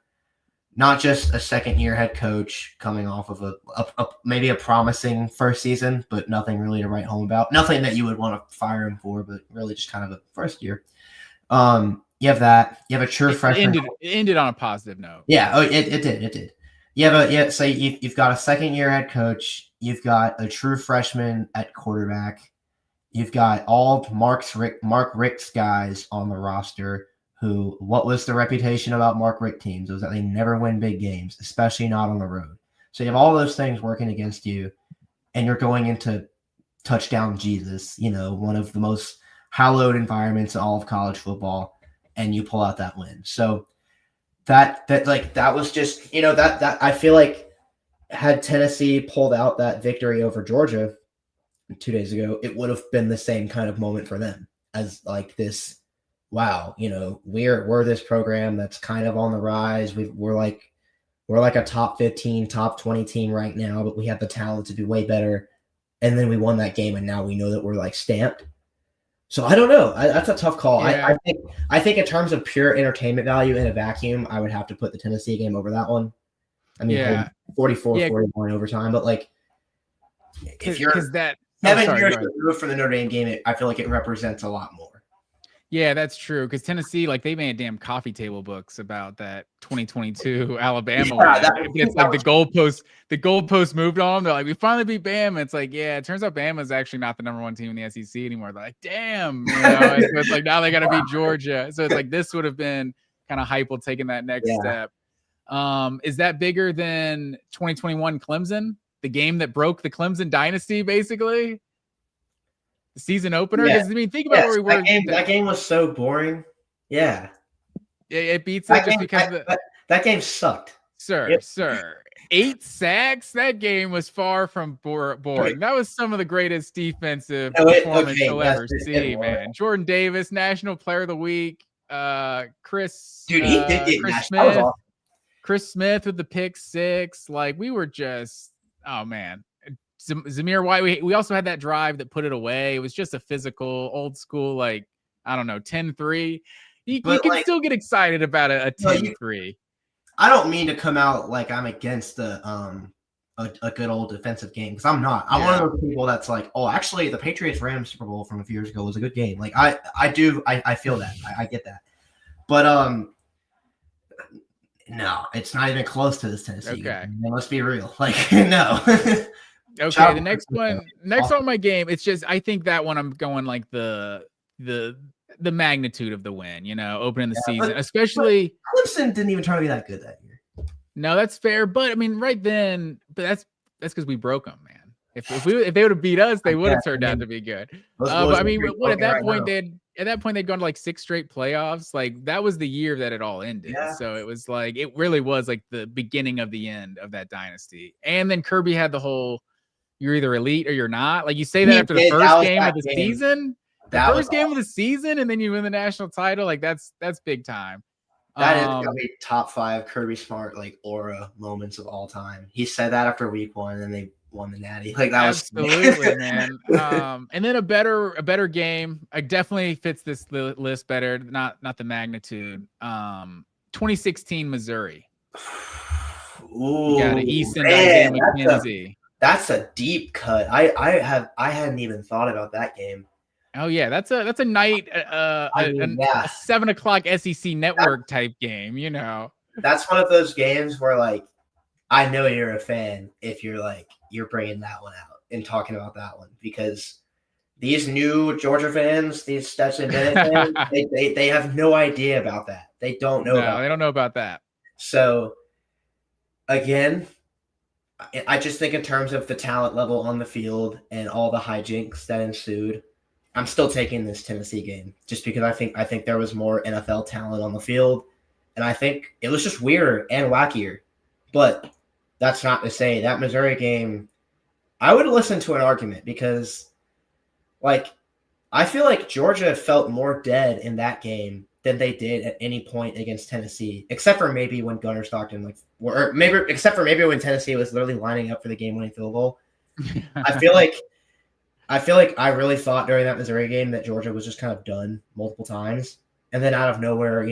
not just a second-year head coach coming off of maybe a promising first season, but nothing really to write home about. Nothing that you would want to fire him for, but really just kind of a first year. You have that. You have a true freshman. It ended on a positive note. Yeah. Oh, it did. So you've got a second-year head coach. You've got a true freshman at quarterback. You've got all Mark Richt's guys on the roster. What was the reputation about Mark Richt teams? It was that they never win big games, especially not on the road. So you have all those things working against you, and you're going into touchdown Jesus, one of the most hallowed environments in all of college football, and you pull out that win. So that was just, that I feel like had Tennessee pulled out that victory over Georgia 2 days ago, it would have been the same kind of moment for them as like this wow, we're this program that's kind of on the rise. We're like a top 15, top 20 team right now, but we have the talent to do way better. And then we won that game, and now we know that we're like stamped. So I don't know. That's a tough call. Yeah. I think in terms of pure entertainment value in a vacuum, I would have to put the Tennessee game over that one. I mean, Yeah. 44-41 overtime, but like if you're that 7 years removed from the Notre Dame game, I feel like it represents a lot more. Yeah, that's true. Because Tennessee, like, they made damn coffee table books about that 2022 Alabama win. It's like the goalpost moved on. They're like, we finally beat Bama. It's like, yeah, it turns out Bama's actually not the #1 team in the SEC anymore. They're like, damn, so it's like now they got to beat Georgia. So it's like this would have been kind of Heupel taking that next step. Is that bigger than 2021 Clemson, the game that broke the Clemson dynasty, basically? The season opener? Because I mean, think about where we were. That game was so boring. Yeah. It beats it just because that game sucked. Sir. 8 sacks. That game was far from boring. That was some of the greatest defensive performance you'll ever see, man. Jordan Davis, National Player of the Week. Chris. Dude, he did get Chris Smith. Smith. Chris Smith with the pick 6. Like, we were just, oh man. Zamir White, we also had that drive that put it away. It was just a physical, old school, like, I don't know, 10-3. You can still get excited about a 10-3. I don't mean to come out like I'm against a good old defensive game, because I'm not. I'm one of those people that's like, oh, actually, the Patriots-Rams Super Bowl from a few years ago was a good game. Like, I feel that. I get that. But no, it's not even close to this Tennessee game. Let's be real. Like, no. Okay, the next on my game, it's just, I think that one I'm going like the magnitude of the win, opening the season, especially. Clemson didn't even try to be that good that year. No, that's fair, but I mean, right then, but that's because we broke them, man. If they would have beat us, they would have turned out to be good. But I mean, at that point they'd gone to like 6 straight playoffs. Like, that was the year that it all ended. Yeah. So it was like, it really was like the beginning of the end of that dynasty. And then Kirby had the whole, you're either elite or you're not. Like, you say that after the first game of the season. The first game of the season, and then you win the national title. Like, that's big time. That is gonna be top 5 Kirby Smart, like, aura moments of all time. He said that after week 1, and they won the Natty. Like, that absolutely, man. And then a better game. I definitely fits this list better. Not the magnitude. 2016 Missouri. Ooh, you got Easton, Isaiah McKenzie. That's a deep cut. I hadn't even thought about that game. Oh yeah, that's a night a 7:00 SEC network type game, That's one of those games where, like, I know you're a fan if you're bringing that one out and talking about that one, because these new Georgia fans, these Stetson Bennett fans, they have no idea about that. They don't know. They don't know about that. So again, I just think in terms of the talent level on the field and all the hijinks that ensued, I'm still taking this Tennessee game just because I think there was more NFL talent on the field, and I think it was just weirder and wackier. But that's not to say that Missouri game, I would listen to an argument, because, like, I feel like Georgia felt more dead in that game than they did at any point against Tennessee, except for maybe when Gunnar Stockton, except for maybe when Tennessee was literally lining up for the game-winning field goal. I feel like I really thought during that Missouri game that Georgia was just kind of done multiple times. And then out of nowhere,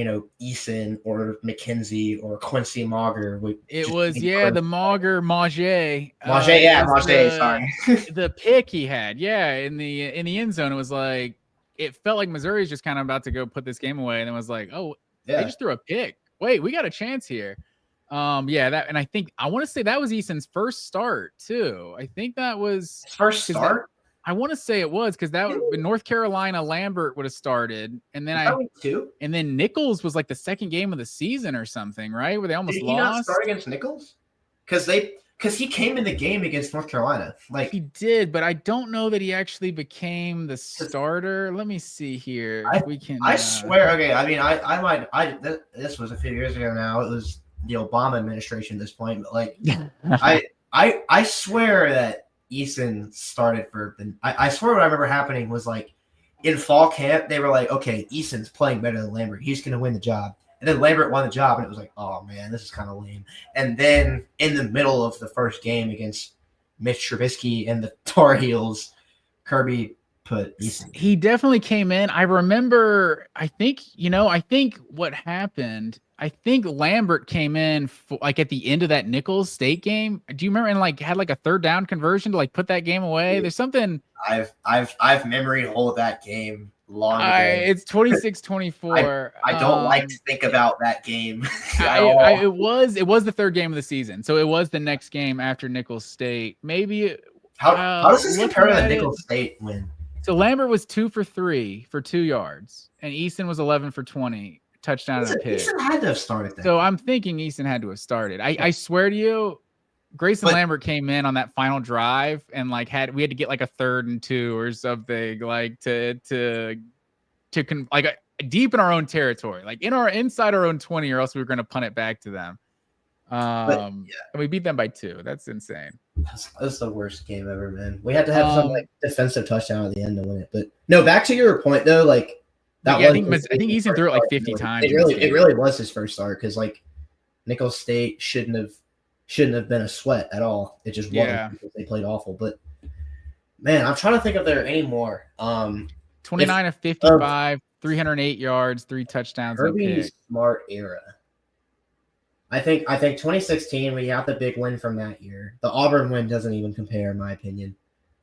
Eason or McKenzie or Quincy Mauger. The Mauger. Sorry. The pick he had, in the end zone, it was like, it felt like Missouri's just kind of about to go put this game away, and it was like, oh, they just threw a pick. Wait, we got a chance here. And I think I want to say that was Eason's first start too. I think that was his first start. I want to say it was, because that in North Carolina, Lambert would have started, and then Nichols was like the second game of the season or something, right? Where they almost lost. Did he not start against Nichols? Because he came in the game against North Carolina. Like, he did, but I don't know that he actually became the starter. Let me see here. I swear. Okay, I mean, this was a few years ago now. It was the Obama administration at this point, but like, I swear that Eason started for the. I swear what I remember happening was, like, in fall camp, they were like, okay, Eason's playing better than Lambert. He's going to win the job. And then Lambert won the job, and it was like, oh, man, this is kind of lame. And then in the middle of the first game against Mitch Trubisky and the Tar Heels, Kirby put Eason. He definitely came in. I remember, I think what happened, I think Lambert came in like at the end of that Nichols State game. Do you remember, and like had like a third down conversion to like put that game away? There's something I've memory hold that game long ago. It's 26-24. I don't like to think about that game. It was the third game of the season, so it was the next game after Nichols State. Maybe how does this compare to the Nichols State win? So Lambert was 2 for 3 for 2 yards, and Easton was 11 for 20, touchdown and a pick. Easton had to have started that. So I'm thinking Easton had to have started. I swear to you, Grayson Lambert came in on that final drive and like we had to get like a 3rd and 2 or something, like to deep in our own territory, like inside our own 20, or else we were going to punt it back to them. And we beat them by 2. That's insane. That's the worst game ever, man. We had to have some like defensive touchdown at the end to win it. But no, back to your point though, like that. Yeah, I think Easton threw it like 50 times. It really was his first start, because like Nichols State shouldn't have been a sweat at all. It just wasn't, because they played awful. But man, I'm trying to think if there are any more. 29 of 55, 308 yards, 3 touchdowns. Kirby Smart era. I think 2016, we got the big win from that year. The Auburn win doesn't even compare, in my opinion.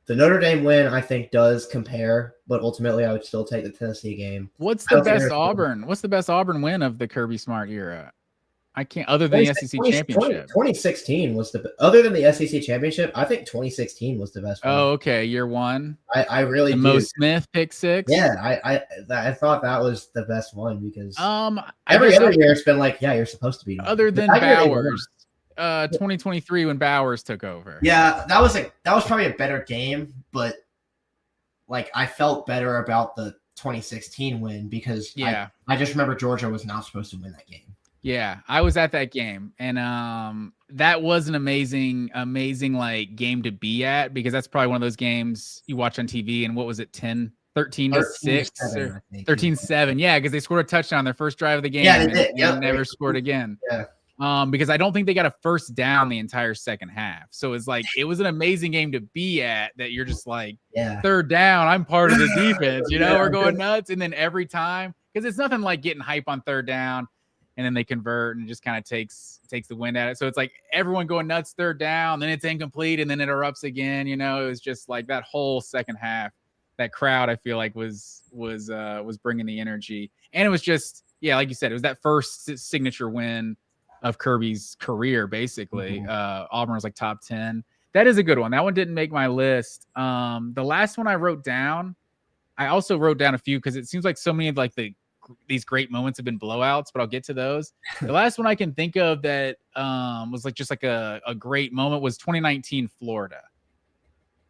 The Notre Dame win, I think, does compare, but ultimately I would still take the Tennessee game. What's the best Auburn win of the Kirby Smart era? I can't, other than the SEC championship. 2016 was other than the SEC championship, I think 2016 was the best one. Oh, okay. Year one. I really do. Mo Smith pick 6. Yeah, I thought that was the best one, because every other year it's been like, yeah, you're supposed to be. Other than Bowers, 2023 when Bowers took over. Yeah, that was probably a better game, but like I felt better about the 2016 win, because I just remember Georgia was not supposed to win that game. Yeah, I was at that game, and that was an amazing like game to be at, because that's probably one of those games you watch on TV. And what was it, 13 to 6 or 13-7? Yeah, because they scored a touchdown on their first drive of the game. Yeah, they did. And never scored again. Yeah. Because I don't think they got a first down the entire second half. So it's like it was an amazing game to be at, that you're just like, third down, I'm part of the defense. We're going nuts, and then every time, because it's nothing like getting hype on third down, and then they convert and it just kind of takes the wind at it. So it's like everyone going nuts, third down, then it's incomplete, and then it erupts again. It was just like that whole second half. That crowd, I feel like, was bringing the energy, and it was just like you said, it was that first signature win of Kirby's career, basically. Mm-hmm. Auburn was like top 10. That is a good one. That one didn't make my list. The last one I wrote down, I also wrote down a few, because it seems like so many of like these great moments have been blowouts, but I'll get to those. The last one I can think of that was like just like a great moment was 2019 Florida.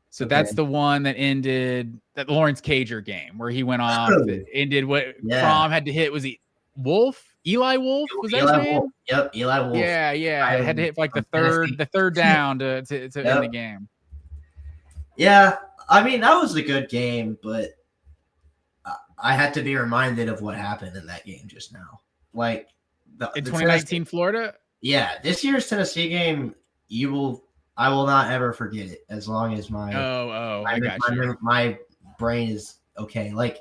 So that's the one that ended that Lawrence Cager game where he went off. It ended what Crom had to hit. Was he Wolf? Eli Wolf? Was that his name? Wolf. Yep, Eli Wolf. Yeah. I had to hit like the third down to end the game. Yeah, I mean, that was a good game, but I had to be reminded of what happened in that game just now. Like in 2019 Florida? Yeah, this year's Tennessee game, I will not ever forget it as long as my my brain is okay. Like,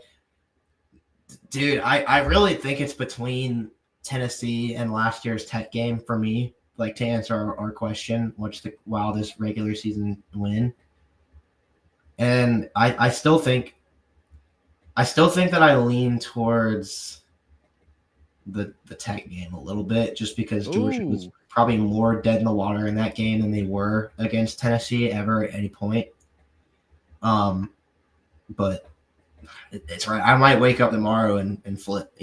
dude, I really think it's between Tennessee and last year's Tech game for me. Like, to answer our question, what's the wildest regular season win? And I still think that I lean towards the Tech game a little bit, just because Georgia was probably more dead in the water in that game than they were against Tennessee ever at any point. But it's right. I might wake up tomorrow and flip,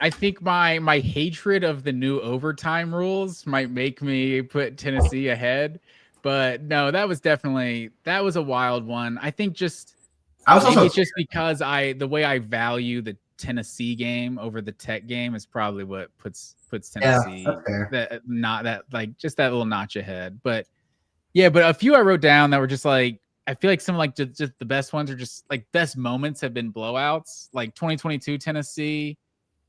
I think my hatred of the new overtime rules might make me put Tennessee ahead. But no, that was a wild one. I think it's just because the way I value the Tennessee game over the Tech game is probably what puts Tennessee just that little notch ahead. But a few I wrote down that were just like, I I feel like some like just the best ones are just like best moments have been blowouts, like 2022 Tennessee,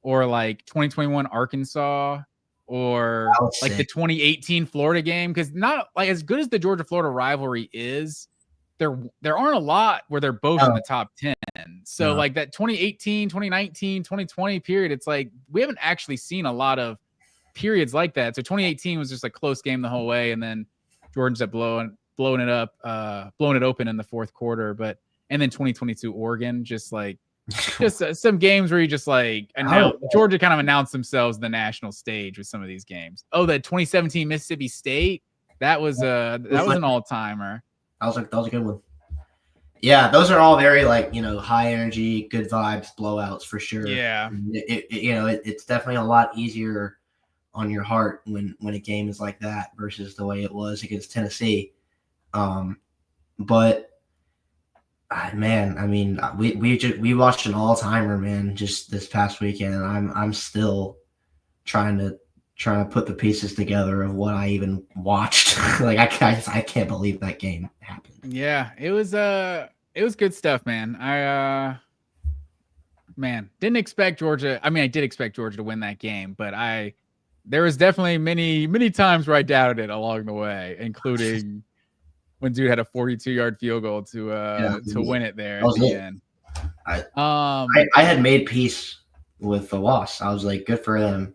or like 2021 Arkansas, or like the 2018 Florida game. Because not like as good as the Georgia Florida rivalry is, there aren't a lot where they're both in the top 10. So like that 2018, 2019, 2020 period, it's like we haven't actually seen a lot of periods like that. So 2018 was just a close game the whole way, and then Georgia's at blowing it up, blowing it open in the fourth quarter. And then 2022 Oregon, just some games where you just like Georgia kind of announced themselves the national stage with some of these games. Oh, the 2017 Mississippi State, that was an all timer. That was a good one. Yeah, those are all very high energy, good vibes, blowouts for sure. Yeah, it's definitely a lot easier on your heart when a game is like that versus the way it was against Tennessee. But man, I mean, we watched an all timer, man, just this past weekend, and I'm still trying to put the pieces together of what I even watched. Like I can't believe that game happened. Yeah, it was good stuff, man. I didn't expect Georgia. I mean, I did expect Georgia to win that game, but there was definitely many times where I doubted it along the way, including when dude had a 42-yard field goal to win it there at the end. I had made peace with the loss. I was like, good for them.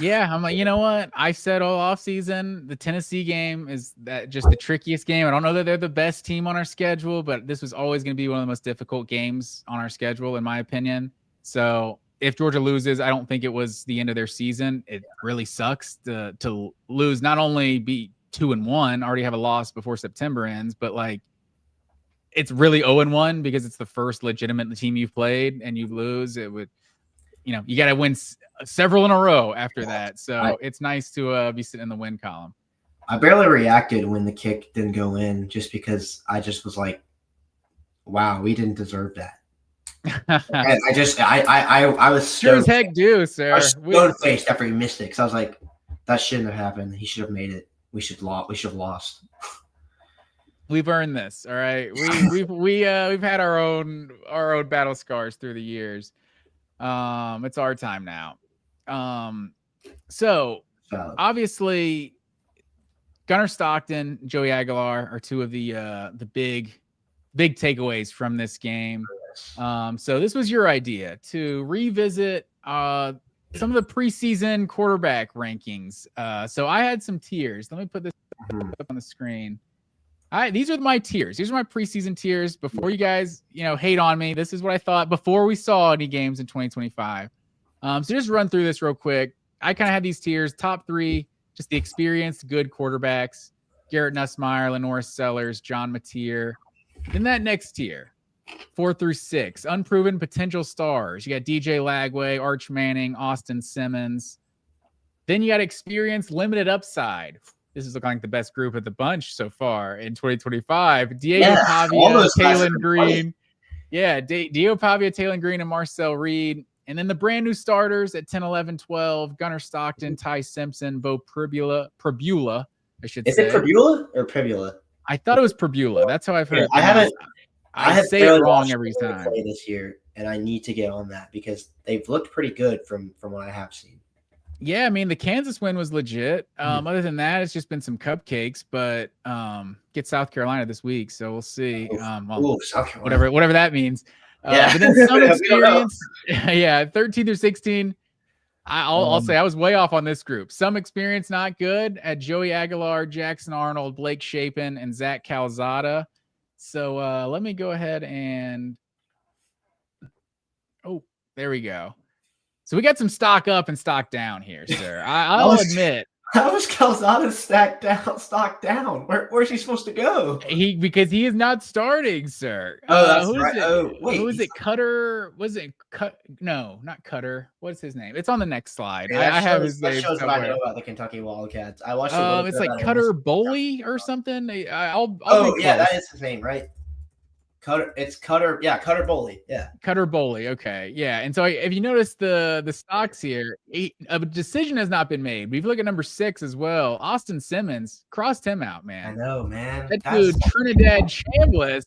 Yeah, I'm like, you know what? I said all offseason, the Tennessee game is just the trickiest game. I don't know that they're the best team on our schedule, but this was always going to be one of the most difficult games on our schedule, in my opinion. So if Georgia loses, I don't think it was the end of their season. It really sucks to lose, not only be 2-1, already have a loss before September ends, but like it's really 0-1 because it's the first legitimate team you've played and you lose. It would, you got to win several in a row after that. So it's nice to be sitting in the win column. I barely reacted when the kick didn't go in just because I just was like, wow, we didn't deserve that. I was sure as heck do, sir. I was stone-faced after he missed it because I was like, that shouldn't have happened. He should have made it. We should have lost. We've earned this, all right. We've had our own battle scars through the years. It's our time now. So obviously, Gunnar Stockton, Joey Aguilar are two of the big takeaways from this game. So this was your idea to revisit some of the preseason quarterback rankings. So I had some tiers. Let me put this up on the screen. These are my tiers. These are my preseason tiers. Before you guys, hate on me, this is what I thought before we saw any games in 2025. So just run through this real quick. I kind of had these tiers. Top 3, just the experienced, good quarterbacks: Garrett Nussmeier, Lenoris Sellers, John Mateer. Then that next tier, 4 through 6, unproven potential stars. You got DJ Lagway, Arch Manning, Austin Simmons. Then you got experienced, limited upside. This is looking like the best group of the bunch so far in 2025. Diego Pavia, Taylon Green. Yeah, Diego Pavia, Taylon Green, and Marcel Reed. And then the brand new starters at 10, 11, 12, Gunnar Stockton, Ty Simpson, Bo Pribula, I should say. Is it Pribula or Pribula? I thought it was Pribula. That's how I've heard it. I have say it wrong every time. Play this year, and I need to get on that because they've looked pretty good from what I have seen. Yeah, I mean, the Kansas win was legit. Other than that, it's just been some cupcakes, but get South Carolina this week, so we'll see. South Carolina. Whatever that means. Yeah. But then some experience, 13 through 16. I'll say I was way off on this group. Some experience not good at Joey Aguilar, Jackson Arnold, Blake Shapen, and Zach Calzada. So let me go ahead and there we go. So we got some stock up and stock down here, sir. I'll admit. How was Calzada stock down? Where's he supposed to go? Because he is not starting, sir. Oh, that's right. Who is it? Cutter? Was it No, not Cutter. What's his name? It's on the next slide. Yeah, I have his that name. Shows what I know about the Kentucky Wildcats. I watched. It's like Cutter Boley or something. That is his name, right? Cutter Boley. Yeah. Cutter Boley. Okay. Yeah. And so if you notice the stocks here, a decision has not been made. But if you look at number 6 as well, Austin Simmons crossed him out, man. I know, man. That dude, Trinidad Chambliss,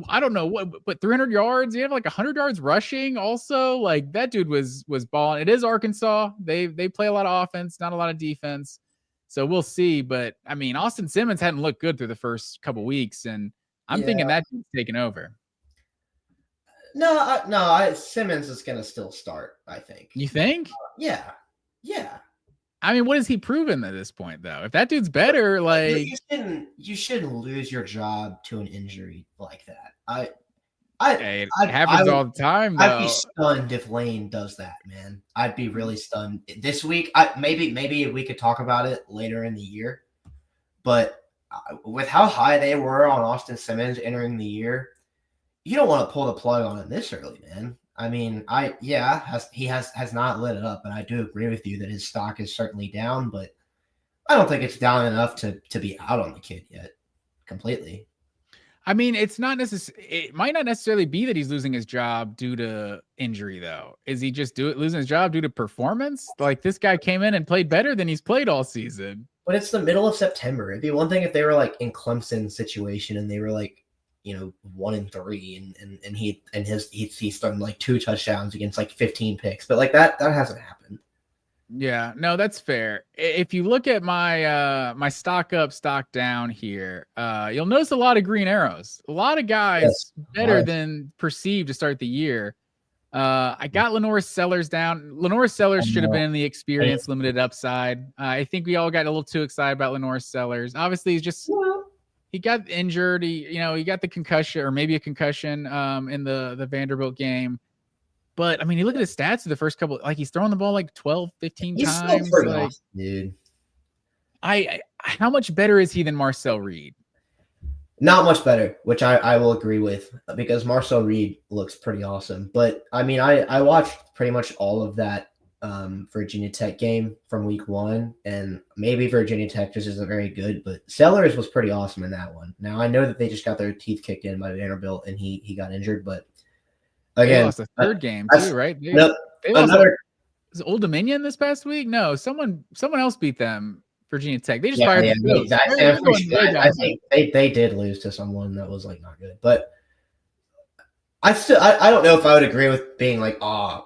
I don't know what 300 yards. You have like 100 yards rushing also. Like that dude was balling. It is Arkansas. They play a lot of offense, not a lot of defense. So we'll see. But I mean, Austin Simmons hadn't looked good through the first couple weeks, and I'm thinking that dude's taking over. No, Simmons is gonna still start, I think. You think? Yeah. I mean, what has he proven at this point, though? If that dude's better, like you shouldn't lose your job to an injury like that. It happens all the time, though. I'd be stunned if Lane does that, man. I'd be really stunned this week. Maybe we could talk about it later in the year, but with how high they were on Austin Simmons entering the year, you don't want to pull the plug on him this early, man. I mean, he has not lit it up, and I do agree with you that his stock is certainly down, but I don't think it's down enough to be out on the kid yet completely. I mean, it might not necessarily be that he's losing his job due to injury, though. Is he just losing his job due to performance? Like, this guy came in and played better than he's played all season. But it's the middle of September. It'd be one thing if they were like in Clemson's situation and they were like, 1-3, and he's done like 2 touchdowns against like 15 picks, but like that hasn't happened. Yeah, no, that's fair. If you look at my my stock up, stock down here, you'll notice a lot of green arrows. A lot of guys better than perceived to start the year. I got Lenore Sellers down. Lenore Sellers should have been the experience limited upside. I think we all got a little too excited about Lenore Sellers. Obviously, he's just he got injured. He got the concussion or maybe a concussion in the Vanderbilt game. But I mean, you look at his stats in the first couple, like he's throwing the ball like 12, 15 times. Still pretty awesome, dude. How much better is he than Marcel Reed? Not much better, which I will agree with, because Marcel Reed looks pretty awesome. But I mean, I watched pretty much all of that Virginia Tech game from week 1, and maybe Virginia Tech just isn't very good, but Sellers was pretty awesome in that one. Now I know that they just got their teeth kicked in by Vanderbilt and he got injured, but again, they lost the third game too, right? They lost was Old Dominion this past week? No, someone else beat them. Virginia Tech. They just fired the I think they did lose to someone that was like not good. But I don't know if I would agree with being like,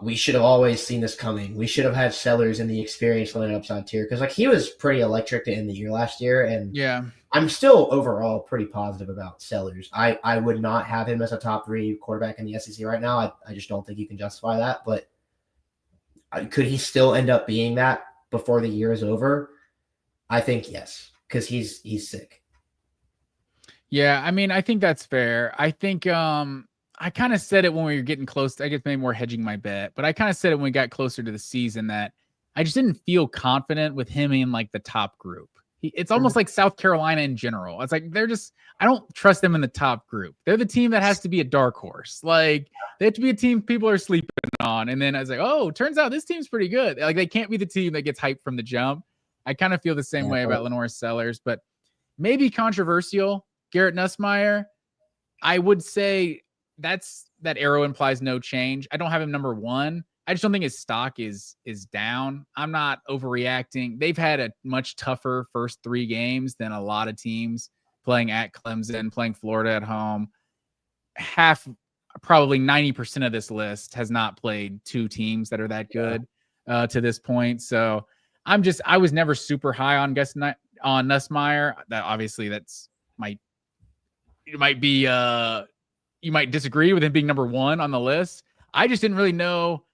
we should have always seen this coming. We should have had Sellers in the experience line upside tier, because like he was pretty electric to end the year last year, and I'm still overall pretty positive about Sellers. I would not have him as a top 3 quarterback in the SEC right now. I just don't think you can justify that. But could he still end up being that before the year is over? I think yes, because he's sick. Yeah, I mean, I think that's fair. I think I kind of said it when we were getting close. I guess maybe more hedging my bet, but I kind of said it when we got closer to the season that I just didn't feel confident with him in like the top group. It's almost like South Carolina in general. It's like I don't trust them in the top group. They're the team that has to be a dark horse. Like they have to be a team people are sleeping on. And then I was like, oh, turns out this team's pretty good. Like they can't be the team that gets hyped from the jump. I kind of feel the same way about Lenore Sellers, but maybe controversial. Garrett Nussmeier, I would say that arrow implies no change. I don't have him number 1. I just don't think his stock is down. I'm not overreacting. They've had a much tougher first 3 games than a lot of teams, playing at Clemson, playing Florida at home. Probably 90% of this list has not played 2 teams that are that good to this point. So I was never super high on Nussmeier. That obviously you might disagree with him being number 1 on the list. I just didn't really know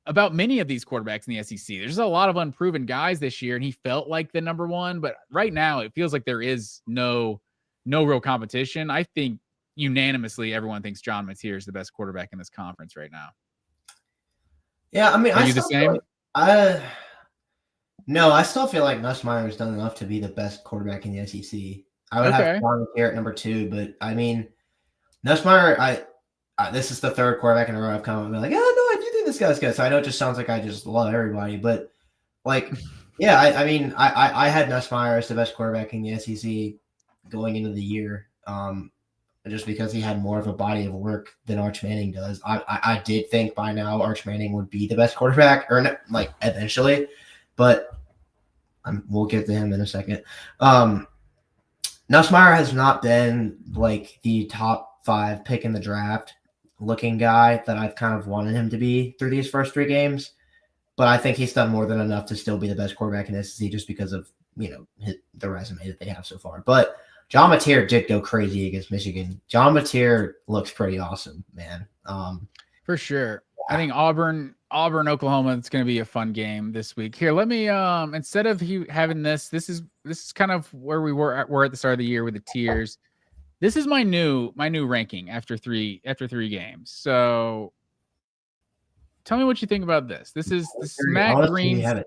about many of these quarterbacks in the SEC. There's a lot of unproven guys this year, and he felt like the number 1, but right now it feels like there is no real competition. I think unanimously everyone thinks John Mateer is the best quarterback in this conference right now. Yeah, I mean, are you the same? No, I still feel like Nussmeier has done enough to be the best quarterback in the SEC. I would have John Mateer at number 2, but I mean, Nussmeier, this is the 3rd quarterback in a row I've come up and been like, I do think this guy's good. So I know it just sounds like I just love everybody, but like, yeah, I mean, I had Nussmeier as the best quarterback in the SEC going into the year. just because he had more of a body of work than Arch Manning does. I did think by now Arch Manning would be the best quarterback, or like eventually, but we'll get to him in a second. Nussmeier has not been like the top 5 pick in the draft looking guy that I've kind of wanted him to be through these first 3 games, but I think he's done more than enough to still be the best quarterback in the SEC just because of the resume that they have so far. But John Mateer did go crazy against Michigan. John Mateer looks pretty awesome, man. For sure. I think Auburn, Oklahoma, it's going to be a fun game this week. Here, let me instead of having this is kind of where we were at the start of the year with the tiers. This is my new ranking after three games. So tell me what you think about this. This is Matt Green's.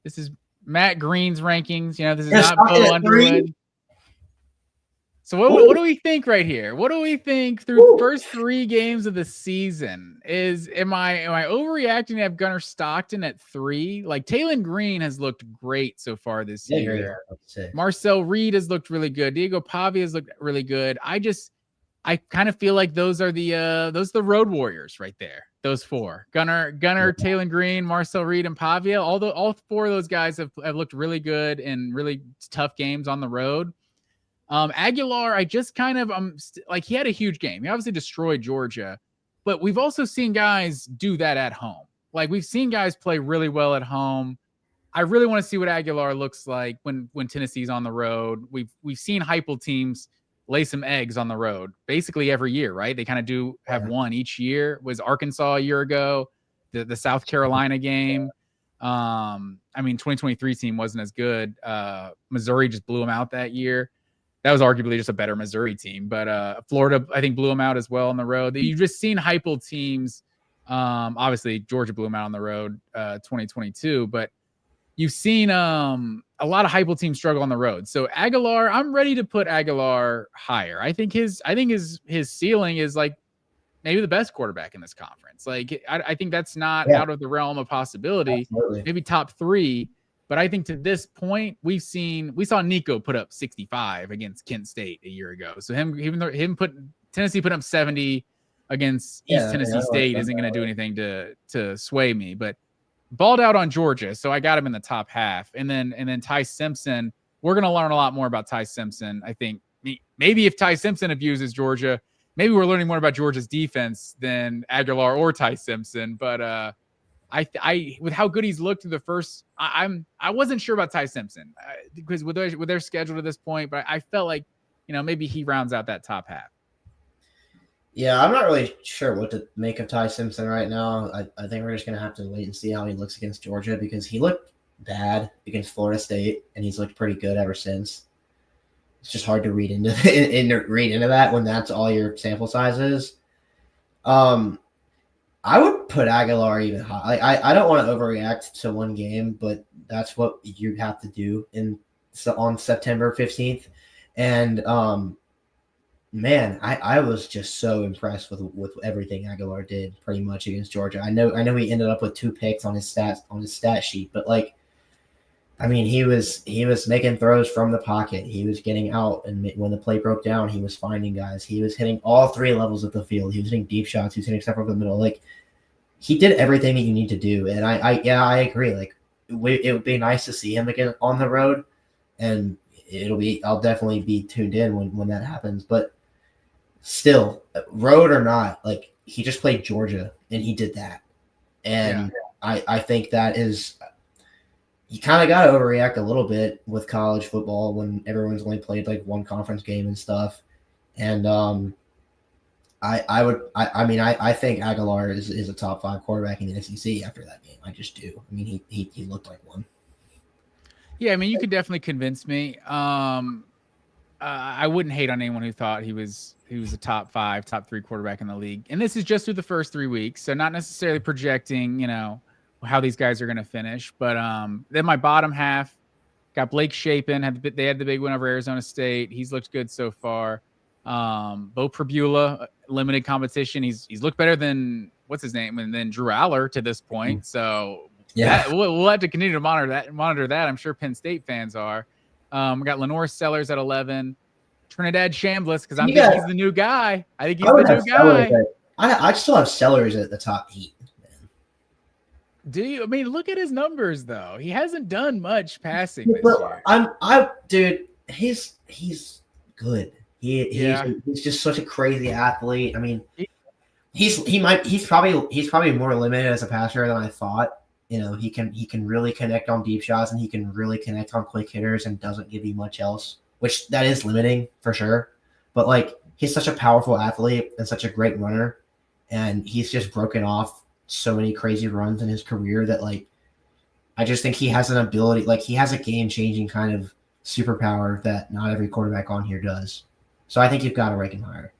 This is Matt Green's rankings. This is not Bo Underwood. So what do we think right here? What do we think through the first 3 games of the season? Am I overreacting to have Gunnar Stockton at 3? Like Taylon Green has looked great so far this year. Marcel Reed has looked really good. Diego Pavia has looked really good. I kind of feel like those are the road warriors right there. Those 4: Gunnar, Taylon Green, Marcel Reed, and Pavia. All 4 of those guys have looked really good in really tough games on the road. Aguilar, I just kind of like he had a huge game. He obviously destroyed Georgia, but we've also seen guys do that at home. Like we've seen guys play really well at home. I really want to see what Aguilar looks like when Tennessee's on the road. We've seen Heupel teams lay some eggs on the road basically every year, right? They kind of do have one each year. Was Arkansas a year ago, the South Carolina game. 2023 team wasn't as good. Missouri just blew them out that year. That was arguably just a better Missouri team, but Florida, I think, blew them out as well on the road. You've just seen Heupel teams. Obviously, Georgia blew them out on the road 2022, but you've seen a lot of Heupel teams struggle on the road. So Aguilar, I'm ready to put Aguilar higher. I think his ceiling is like maybe the best quarterback in this conference. Like I think that's not out of the realm of possibility. Absolutely. Maybe top 3. But I think to this point, we saw Nico put up 65 against Kent State a year ago. So Tennessee put up 70 against East Tennessee State isn't going to do anything to sway me. But balled out on Georgia, so I got him in the top half. And then Ty Simpson, we're going to learn a lot more about Ty Simpson. I think maybe if Ty Simpson abuses Georgia, maybe we're learning more about Georgia's defense than Aguilar or Ty Simpson. But I with how good he's looked through the first, I wasn't sure about Ty Simpson because with their schedule to this point, but I felt like maybe he rounds out that top half. Yeah, I'm not really sure what to make of Ty Simpson right now. I think we're just gonna have to wait and see how he looks against Georgia because he looked bad against Florida State and he's looked pretty good ever since. It's just hard to read into that when that's all your sample size is. I would put Aguilar even high. I don't want to overreact to one game, but that's what you have to do on September 15th. And man, I was just so impressed with everything Aguilar did pretty much against Georgia. I know he ended up with 2 picks on his stat sheet, but he was making throws from the pocket. He was getting out, and when the play broke down, he was finding guys. He was hitting all 3 levels of the field. He was hitting deep shots. He was hitting stuff over the middle. Like he did everything that you need to do. And I agree. Like it would be nice to see him again on the road, and I'll definitely be tuned in when that happens. But still, road or not, like he just played Georgia, and he did that. And I think that is. You kind of got to overreact a little bit with college football when everyone's only played like one conference game and stuff. And I think Aguilar is a top 5 quarterback in the SEC after that game. I just do. I mean, he looked like one. Yeah, I mean, you could definitely convince me. I wouldn't hate on anyone who thought he was a top 5, top 3 quarterback in the league. And this is just through the first 3 weeks, so not necessarily projecting, how these guys are going to finish. But then my bottom half got Blake Shapen. They had the big win over Arizona State. He's looked good so far. Bo Pribula, limited competition. He's looked better than what's his name and then Drew Aller to this point. So we'll have to continue to monitor that. I'm sure Penn State fans are. We got Lenore Sellers at 11. Trinidad Chambliss, because I'm thinking he's the new guy. I think he's the new guy. I still have Sellers at the top 8. Do you? I mean, look at his numbers though. He hasn't done much passing this year. Dude, he's good. He's just such a crazy athlete. I mean, he's probably more limited as a passer than I thought. You know, he can really connect on deep shots and he can really connect on quick hitters and doesn't give you much else, which that is limiting for sure. But like, he's such a powerful athlete and such a great runner, and he's just broken off so many crazy runs in his career that like, I just think he has an ability, like he has a game-changing kind of superpower that not every quarterback on here does. So I think you've got to rank him higher.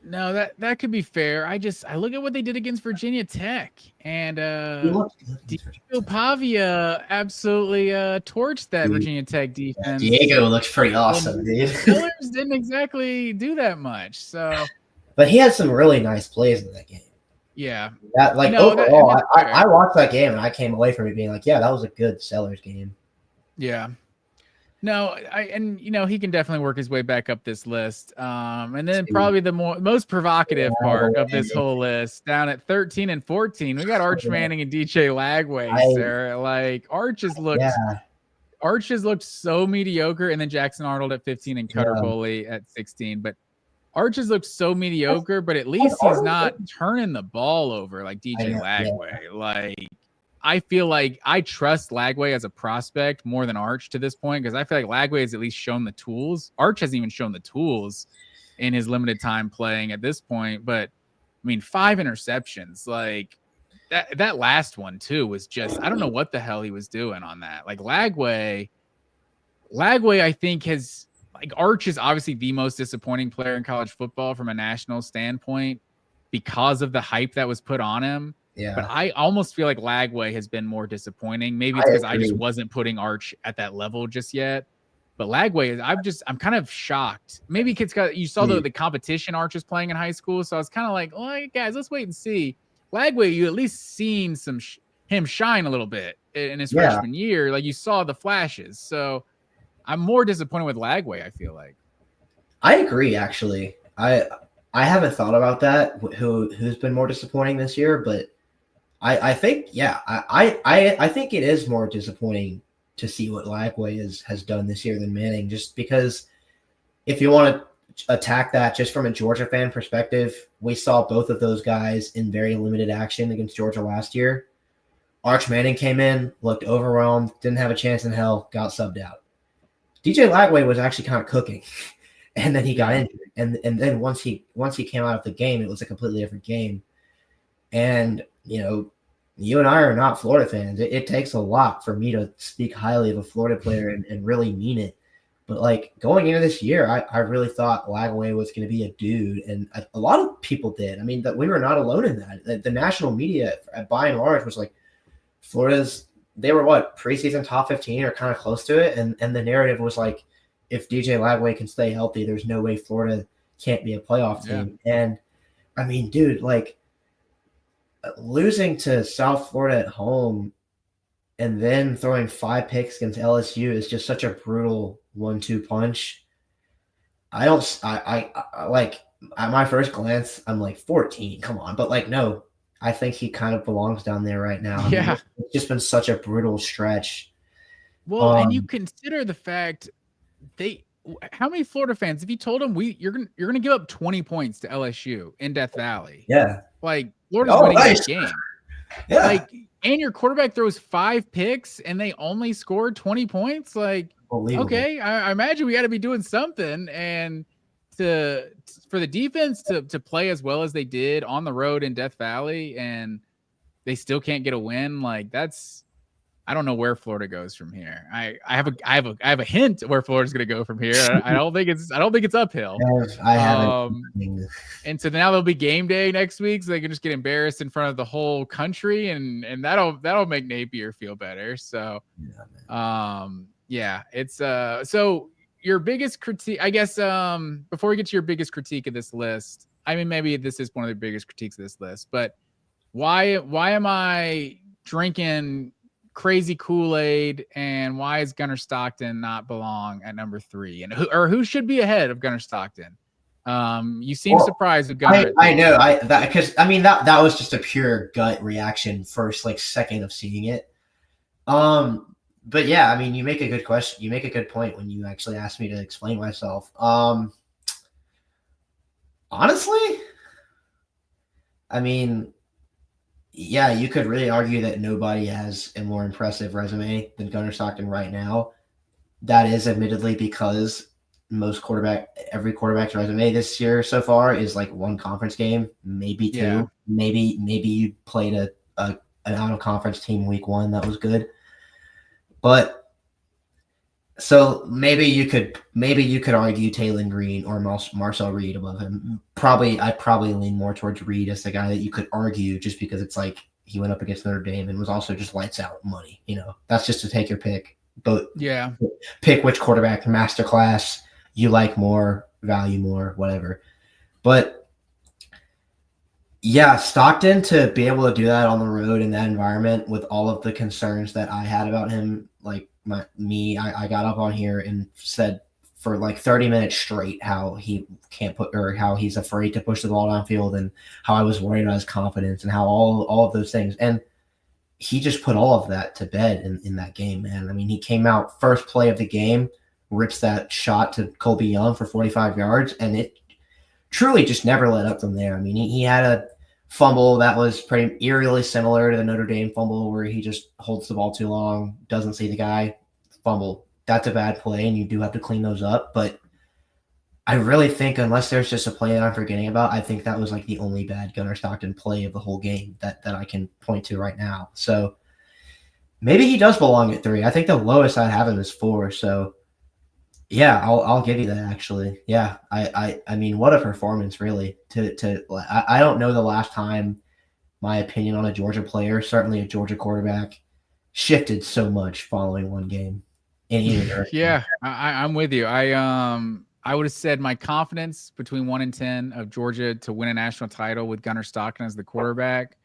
No, that could be fair. I look at what they did against Virginia Tech, and Diego Pavia absolutely torched that Virginia Tech defense. Diego looks pretty awesome, dude. Steelers didn't exactly do that much, so. But he had some really nice plays in that game. Yeah. Overall, I watched that game and I came away from it being like, yeah, that was a good Sellers game. Yeah. No, he can definitely work his way back up this list. And then probably the most provocative part of this whole list, down at 13 and 14, we got Arch Manning and DJ Lagway, Sarah. Like Arch has looked so mediocre, and then Jackson Arnold at 15 and Cutter Boley at 16. But Arch has looked so mediocre, but at least he's not turning the ball over like DJ Lagway. Like, I feel like I trust Lagway as a prospect more than Arch to this point, because I feel like Lagway has at least shown the tools. Arch hasn't even shown the tools in his limited time playing at this point. But I mean, 5 interceptions, like that last one too was just, I don't know what the hell he was doing on that. Like Lagway, I think has, like, Arch is obviously the most disappointing player in college football from a national standpoint because of the hype that was put on him. Yeah. But I almost feel like Lagway has been more disappointing. Maybe it's because I just wasn't putting Arch at that level just yet. But Lagway, I'm kind of shocked. Maybe you saw the competition Arch was playing in high school, so I was kind of like, well, guys, let's wait and see. Lagway, you at least seen him shine a little bit in his freshman year. Like, you saw the flashes. So I'm more disappointed with Lagway, I feel like. I agree, actually. I haven't thought about that, who's been more disappointing this year, but I think, I think it is more disappointing to see what Lagway has done this year than Manning, just because if you want to attack that just from a Georgia fan perspective, we saw both of those guys in very limited action against Georgia last year. Arch Manning came in, looked overwhelmed, didn't have a chance in hell, got subbed out. DJ Lagway was actually kind of cooking, and then he got injured. And then once he came out of the game, it was a completely different game. And, you know, you and I are not Florida fans. It takes a lot for me to speak highly of a Florida player and really mean it. But, like, going into this year, I really thought Lagway was going to be a dude, and a lot of people did. I mean, that we were not alone in that. The national media, by and large, was like, they were preseason top 15 or kind of close to it, and the narrative was like, if DJ Lagway can stay healthy, there's no way Florida can't be a playoff team. And I mean, dude, like, losing to South Florida at home and then throwing 5 picks against LSU is just such a brutal 1-2 punch. I like, at my first glance, I'm like, 14, come on. But like, no, I think he kind of belongs down there right now. Yeah. I mean, it's just been such a brutal stretch. Well, and you consider the fact how many Florida fans, if you told them you're gonna give up 20 points to LSU in Death Valley? Yeah. Like, Florida's winning that game. Yeah. Like, and your quarterback throws 5 picks and they only scored 20 points. Like, okay, I imagine we got to be doing something. And for the defense to play as well as they did on the road in Death Valley, and they still can't get a win, like, I don't know where Florida goes from here. I have a hint where Florida's going to go from here. I don't think it's uphill. I haven't. And so now there'll be game day next week, so they can just get embarrassed in front of the whole country, and that'll make Napier feel better. So, it's so your biggest critique, I guess. Before we get to your biggest critique of this list, I mean, maybe this is one of the biggest critiques of this list, but why am I drinking crazy Kool-Aid, and why is Gunnar Stockton not belong at number 3? And who should be ahead of Gunnar Stockton? You seem surprised with Gunnar. I know because that was just a pure gut reaction first second of seeing it. But yeah, I mean, you make a good question. You make a good point when you actually asked me to explain myself. Honestly, I mean, yeah, you could really argue that nobody has a more impressive resume than Gunnar Stockton right now. That is admittedly because every quarterback's resume this year so far is one conference game, maybe two. Yeah. Maybe you played an out of conference team week 1 that was good. But so maybe you could argue Taylor Green or Marcel Reed above him. I'd probably lean more towards Reed as the guy that you could argue, just because it's he went up against Notre Dame and was also just lights out money. That's just to take your pick. But yeah, pick which quarterback masterclass you like more, value more, whatever. But yeah, Stockton, to be able to do that on the road in that environment with all of the concerns that I had about him, I got up on here and said for 30 minutes straight how he can't how he's afraid to push the ball downfield, and how I was worried about his confidence, and how all of those things. And he just put all of that to bed in that game, man. I mean, he came out first play of the game, rips that shot to Colby Young for 45 yards, and it truly just never let up from there. I mean, he had a fumble that was pretty eerily similar to the Notre Dame fumble, where he just holds the ball too long, doesn't see the guy, fumble. That's a bad play, and you do have to clean those up. But I really think, unless there's just a play that I'm forgetting about, I think that was the only bad Gunnar Stockton play of the whole game that I can point to right now. So maybe he does belong at 3. I think the lowest I'd have him is 4. So yeah, I'll give you that, actually. Yeah, I mean, what a performance, really. I don't know the last time my opinion on a Georgia player, certainly a Georgia quarterback, shifted so much following one game in either direction. Yeah, I'm with you. I would have said my confidence between 1 and 10 of Georgia to win a national title with Gunnar Stockton as the quarterback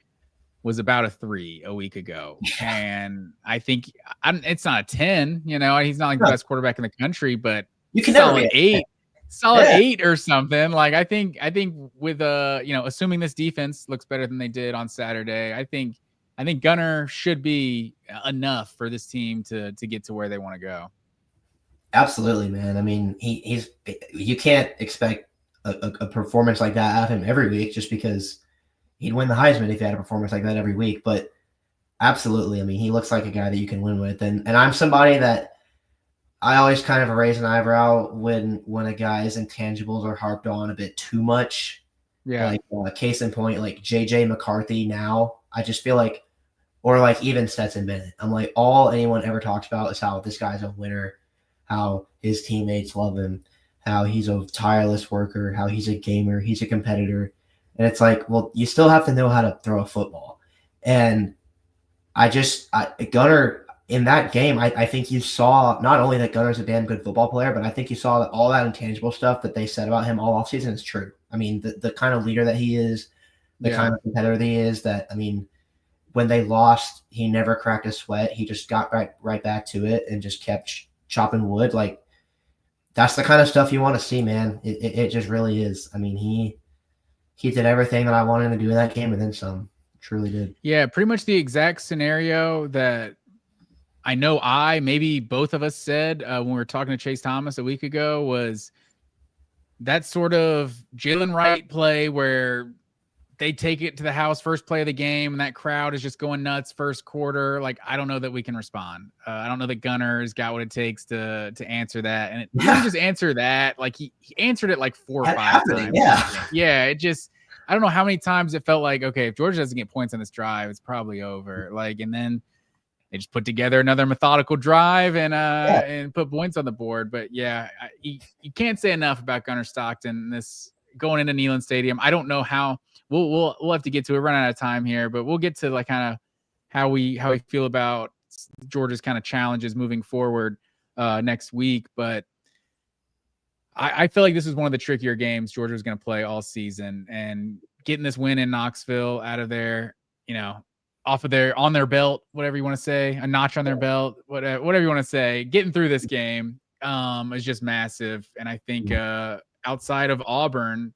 was about a 3 a week ago. And I think it's not a 10, he's not the best quarterback in the country, but you can solid 8, solid 8 or something. I think with assuming this defense looks better than they did on Saturday, I think Gunnar should be enough for this team to get to where they want to go. Absolutely, man. I mean, you can't expect a performance like that out of him every week, just because he'd win the Heisman if he had a performance like that every week. But absolutely, I mean, he looks like a guy that you can win with. And I'm somebody that I always kind of raise an eyebrow when a guy's intangibles are harped on a bit too much. Yeah. Case in point, JJ McCarthy now, I just feel or even Stetson Bennett. I'm all anyone ever talks about is how this guy's a winner, how his teammates love him, how he's a tireless worker, how he's a gamer, he's a competitor. And it's well, you still have to know how to throw a football. And Gunnar, in that game, I think you saw not only that Gunner's a damn good football player, but I think you saw that all that intangible stuff that they said about him all offseason is true. I mean, the kind of leader that he is, the kind of competitor that he is, that, I mean, when they lost, he never cracked a sweat. He just got right back to it and just kept chopping wood. That's the kind of stuff you want to see, man. It just really is. I mean, he did everything that I wanted him to do in that game and then some. Truly did. Yeah, pretty much the exact scenario that I know maybe both of us said when we were talking to Chase Thomas a week ago was that sort of Jalen Wright play where they take it to the house first play of the game and that crowd is just going nuts first quarter. I don't know that we can respond. I don't know that Gunner's got what it takes to answer that. And he didn't just answer that. He answered it 4 or 5 times. Yeah. It just, I don't know how many times it felt okay, if Georgia doesn't get points on this drive, it's probably over. And then they just put together another methodical drive and put points on the board. But yeah, you can't say enough about Gunnar Stockton. This going into Neyland Stadium. I don't know how we'll have to get to it. We're running out of time here, but we'll get to kind of how we feel about Georgia's kind of challenges moving forward next week. But I feel like this is one of the trickier games Georgia was going to play all season, and getting this win in Knoxville out of there, on their belt, whatever you want to say, a notch on their belt, whatever you want to say, getting through this game is just massive. And I think outside of Auburn,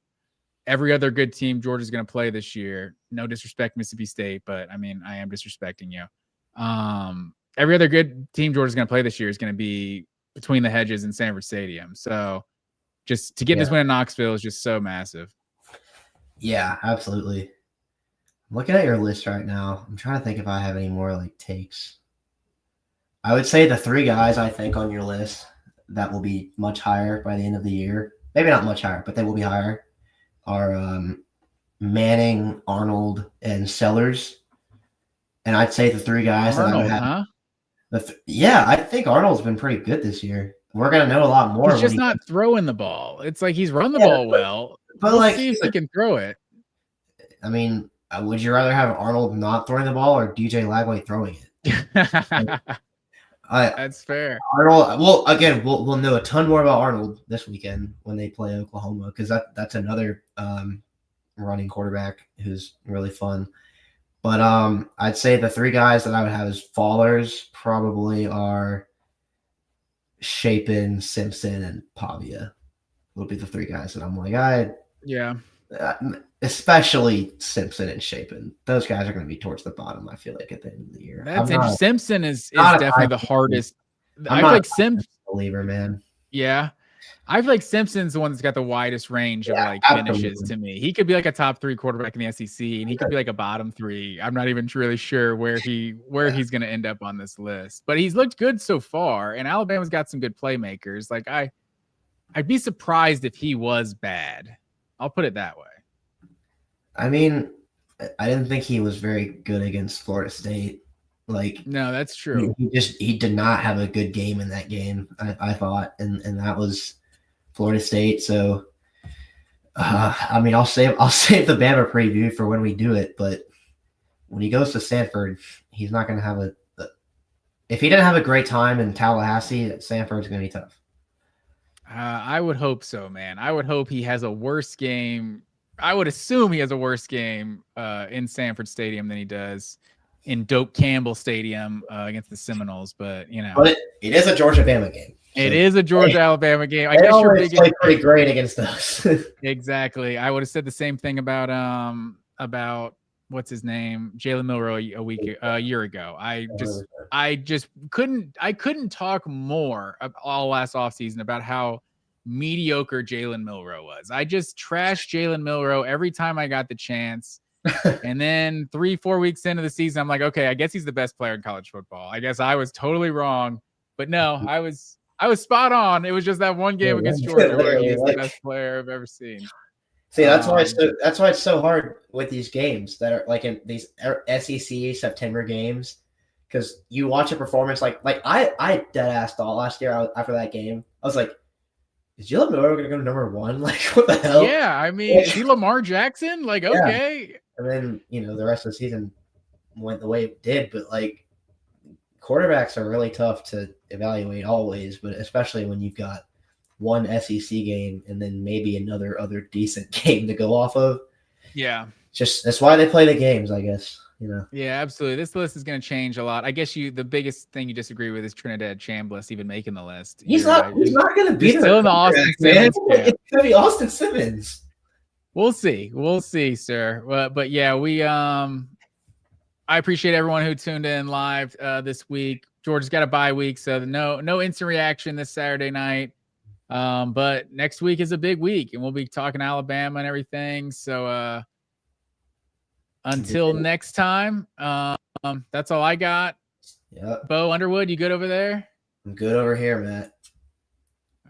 every other good team Georgia's going to play this year. No disrespect, Mississippi State, but I mean, I am disrespecting you. Every other good team Georgia's going to play this year is going to be between the hedges in Sanford Stadium. So just to get this win in Knoxville is just so massive. Yeah, absolutely. I'm looking at your list right now. I'm trying to think if I have any more like takes. I would say the 3 guys I think on your list that will be much higher by the end of the year, maybe not much higher, but they will be higher, are Manning, Arnold, and Sellers. And I'd say the 3 guys Arnold, that I would have. Yeah, I think Arnold's been pretty good this year. We're gonna know a lot more. He's just not throwing the ball. It's like he's run the ball well. But we'll see if he can throw it. I mean, would you rather have Arnold not throwing the ball or DJ Lagway throwing it? That's fair. Arnold. Well, again, we'll know a ton more about Arnold this weekend when they play Oklahoma, because that's another running quarterback who's really fun. But I'd say the 3 guys that I would have as fallers probably are Shapen, Simpson, and Pavia. Will be the 3 guys that I'm like, especially Simpson and Shapen. Those guys are going to be towards the bottom, I feel like, at the end of the year. That's interesting. Simpson is definitely the hardest. I feel like Simpson believer, man. Yeah. I feel like Simpson's the one that's got the widest range of finishes to me. He could be like a top 3 quarterback in the SEC, and he could be like a bottom 3. I'm not even really sure where he's going to end up on this list, but he's looked good so far, and Alabama's got some good playmakers. Like I'd be surprised if he was bad. I'll put it that way. I mean, I didn't think he was very good against Florida State. Like, no, that's true. He did not have a good game in that game, I thought, and that was Florida State. So, I mean, I'll save the Bama preview for when we do it. But when he goes to Stanford, he's not going to have if he didn't have a great time in Tallahassee, Stanford's going to be tough. I would hope so, man. I would hope he has a worse game. I would assume he has a worse game in Sanford Stadium than he does in Doak Campbell Stadium against the Seminoles. But it is a Georgia-Bama game. So it is a Georgia-Alabama game. I guess you're play pretty great against us. Exactly. I would have said the same thing about what's his name, Jalen Milroe a year ago. I just couldn't talk more all last offseason about how mediocre Jalen Milroe was. I just trashed Jalen Milroe every time I got the chance. And then 3-4 weeks into the season, I'm like, okay, I guess he's the best player in college football. I guess I was totally wrong, but no, I was spot on. It was just that one game against Georgia where he is the best player I've ever seen. See, that's why it's so hard with these games that are like in these SEC September games, because you watch a performance like I dead ass thought last year after that game. I was like, is Jalen Milroe going to go to number 1? Like, what the hell? Yeah, I mean, is he Lamar Jackson? Like, okay. And then the rest of the season went the way it did, but like quarterbacks are really tough to evaluate always, but especially when you've got one SEC game and then maybe another decent game to go off of. Yeah. Just that's why they play the games, I guess. Yeah, absolutely. This list is going to change a lot. I guess the biggest thing you disagree with is Trinidad Chambliss even making the list. He's not going to be still in the Austin Simmons. It's going to be Austin Simmons. We'll see, sir. But yeah, I appreciate everyone who tuned in live this week. Georgia's got a bye week, so no instant reaction this Saturday night. But next week is a big week, and we'll be talking Alabama and everything. So until next time, that's all I got. Yep. Bo Underwood, you good over there? I'm good over here, Matt.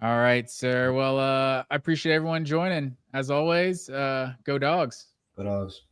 All right, sir. Well, I appreciate everyone joining. As always, go Dogs. Go Dogs.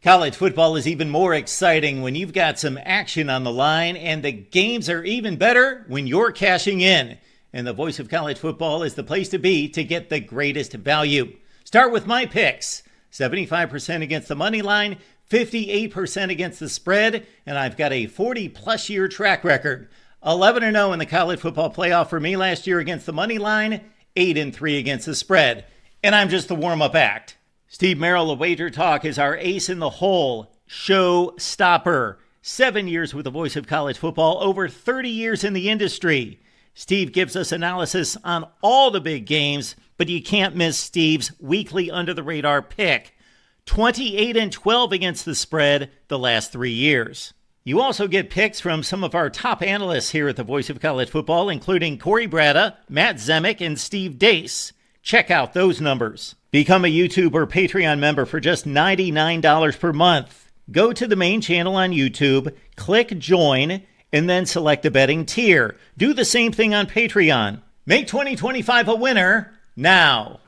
College football is even more exciting when you've got some action on the line, and the games are even better when you're cashing in. And the Voice of College Football is the place to be to get the greatest value. Start with my picks. 75% against the money line, 58% against the spread, and I've got a 40-plus year track record. 11-0 in the college football playoff for me last year against the money line, 8-3 against the spread. And I'm just the warm-up act. Steve Merrill of Wager Talk is our ace in the hole. showstopper. 7 years with the voice of college football, over 30 years in the industry. Steve gives us analysis on all the big games, but you can't miss Steve's weekly under-the-radar pick. 28-12 against the spread the last 3 years. You also get picks from some of our top analysts here at the Voice of College Football, including Corey Bratta, Matt Zemek, and Steve Dace. Check out those numbers. Become a YouTube or Patreon member for just $99 per month. Go to the main channel on YouTube, click join, and then select a betting tier. Do the same thing on Patreon. Make 2025 a winner now.